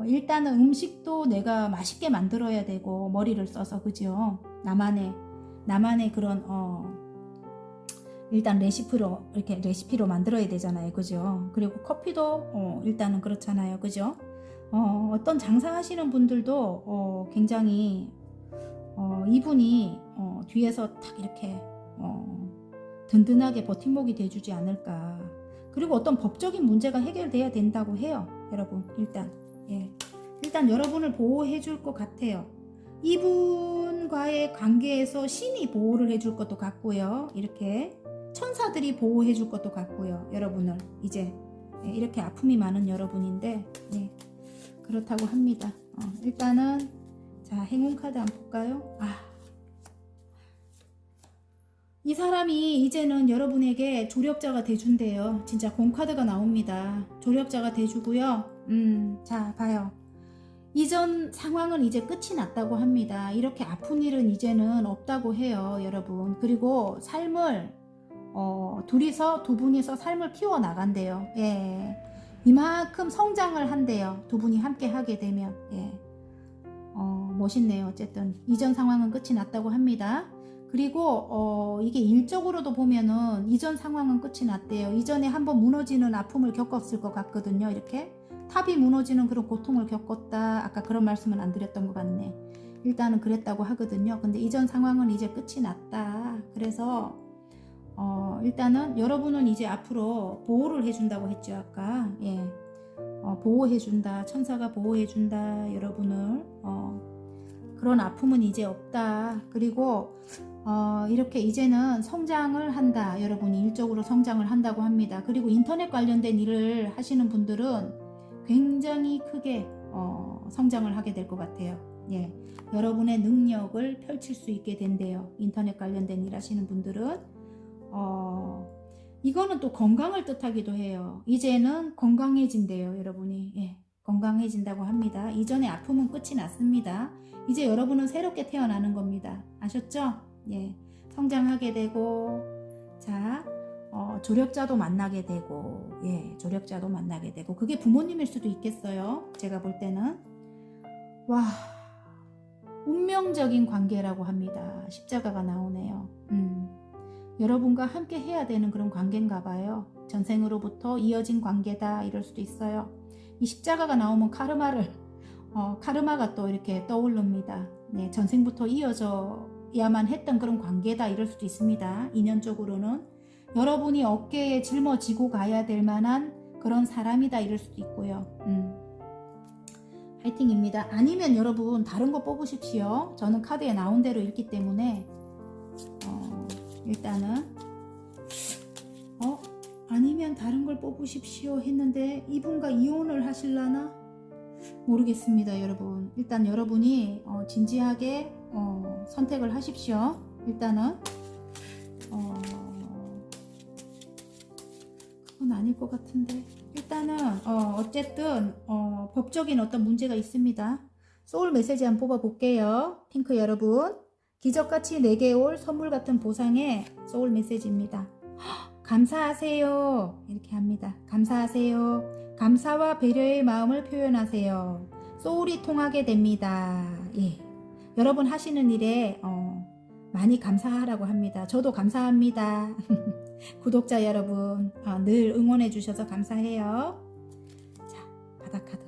일단은 음식도 내가 맛있게 만들어야 되고 머리를 써서 그죠? 나만의 그런 일단 레시피로 만들어야 되잖아요. 그죠? 그리고 커피도 일단은 그렇잖아요. 그죠? 어떤 장사하시는 분들도 굉장히 이분이 뒤에서 딱 이렇게 든든하게 버팀목이 돼주지 않을까. 그리고 어떤 법적인 문제가 해결돼야 된다고 해요. 여러분 일단 여러분을 보호해 줄 것 같아요. 이분과의 관계에서 신이 보호를 해줄 것도 같고요. 이렇게 천사들이 보호해 줄 것도 같고요. 여러분을 이제 이렇게 아픔이 많은 여러분인데 그렇다고 합니다. 일단은 자 행운 카드 한번 볼까요? 이 사람이 이제는 여러분에게 조력자가 돼준대요. 진짜 공카드가 나옵니다. 조력자가 돼주고요. 자, 봐요. 이전 상황은 이제 끝이 났다고 합니다. 이렇게 아픈 일은 이제는 없다고 해요, 여러분. 그리고 삶을 둘이서 두 분이서 삶을 키워 나간대요. 예. 이만큼 성장을 한대요. 두 분이 함께 하게 되면. 예. 멋있네요. 어쨌든 이전 상황은 끝이 났다고 합니다. 그리고 이게 일적으로도 보면은 이전 상황은 끝이 났대요. 이전에 한번 무너지는 아픔을 겪었을 것 같거든요. 이렇게 탑이 무너지는 그런 고통을 겪었다. 아까 그런 말씀은 안 드렸던 것 같네. 일단은 그랬다고 하거든요. 근데 이전 상황은 이제 끝이 났다. 그래서 일단은 여러분은 이제 앞으로 보호를 해준다고 했죠. 아까 예. 보호해준다. 천사가 보호해준다. 여러분을 그런 아픔은 이제 없다. 그리고 이렇게 이제는 성장을 한다. 여러분이 일적으로 성장을 한다고 합니다. 그리고 인터넷 관련된 일을 하시는 분들은 굉장히 크게 성장을 하게 될 것 같아요. 예, 여러분의 능력을 펼칠 수 있게 된대요. 인터넷 관련된 일 하시는 분들은 이거는 또 건강을 뜻하기도 해요. 이제는 건강해진대요. 여러분이 예, 건강해진다고 합니다. 이전의 아픔은 끝이 났습니다. 이제 여러분은 새롭게 태어나는 겁니다. 아셨죠? 예, 성장하게 되고 자 조력자도 만나게 되고 예, 조력자도 만나게 되고 그게 부모님일 수도 있겠어요. 제가 볼 때는 와 운명적인 관계라고 합니다. 십자가가 나오네요. 여러분과 함께 해야 되는 그런 관계인가 봐요. 전생으로부터 이어진 관계다 이럴 수도 있어요. 이 십자가가 나오면 카르마가 또 이렇게 떠오릅니다. 네, 전생부터 이어져야만 했던 그런 관계다 이럴 수도 있습니다. 인연적으로는 여러분이 어깨에 짊어지고 가야 될 만한 그런 사람이다 이럴 수도 있고요. 파이팅입니다. 아니면 여러분 다른 거 뽑으십시오. 저는 카드에 나온 대로 읽기 때문에 일단은 아니면 다른 걸 뽑으십시오 했는데 이분과 이혼을 하실라나? 모르겠습니다. 여러분 일단 여러분이 진지하게 선택을 하십시오. 일단은 그건 아닐 것 같은데 일단은 어쨌든 법적인 어떤 문제가 있습니다. 소울 메시지 한번 뽑아 볼게요. 핑크 여러분 기적같이 내게 올 선물 같은 보상의 소울 메시지입니다. 감사하세요 이렇게 합니다. 감사하세요. 감사와 배려의 마음을 표현하세요. 소울이 통하게 됩니다. 예. 여러분 하시는 일에 많이 감사하라고 합니다. 저도 감사합니다. 구독자 여러분 늘 응원해 주셔서 감사해요. 자 바닥카드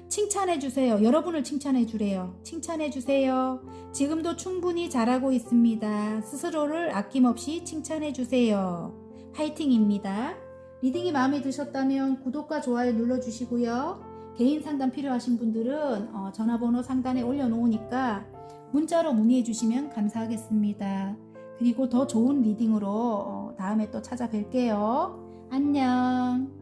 칭찬해 주세요. 여러분을 칭찬해 주래요. 칭찬해 주세요. 지금도 충분히 잘하고 있습니다. 스스로를 아낌없이 칭찬해 주세요. 파이팅입니다. 리딩이 마음에 드셨다면 구독과 좋아요 눌러주시고요. 개인 상담 필요하신 분들은 전화번호 상단에 올려놓으니까 문자로 문의해 주시면 감사하겠습니다. 그리고 더 좋은 리딩으로 다음에 또 찾아뵐게요. 안녕.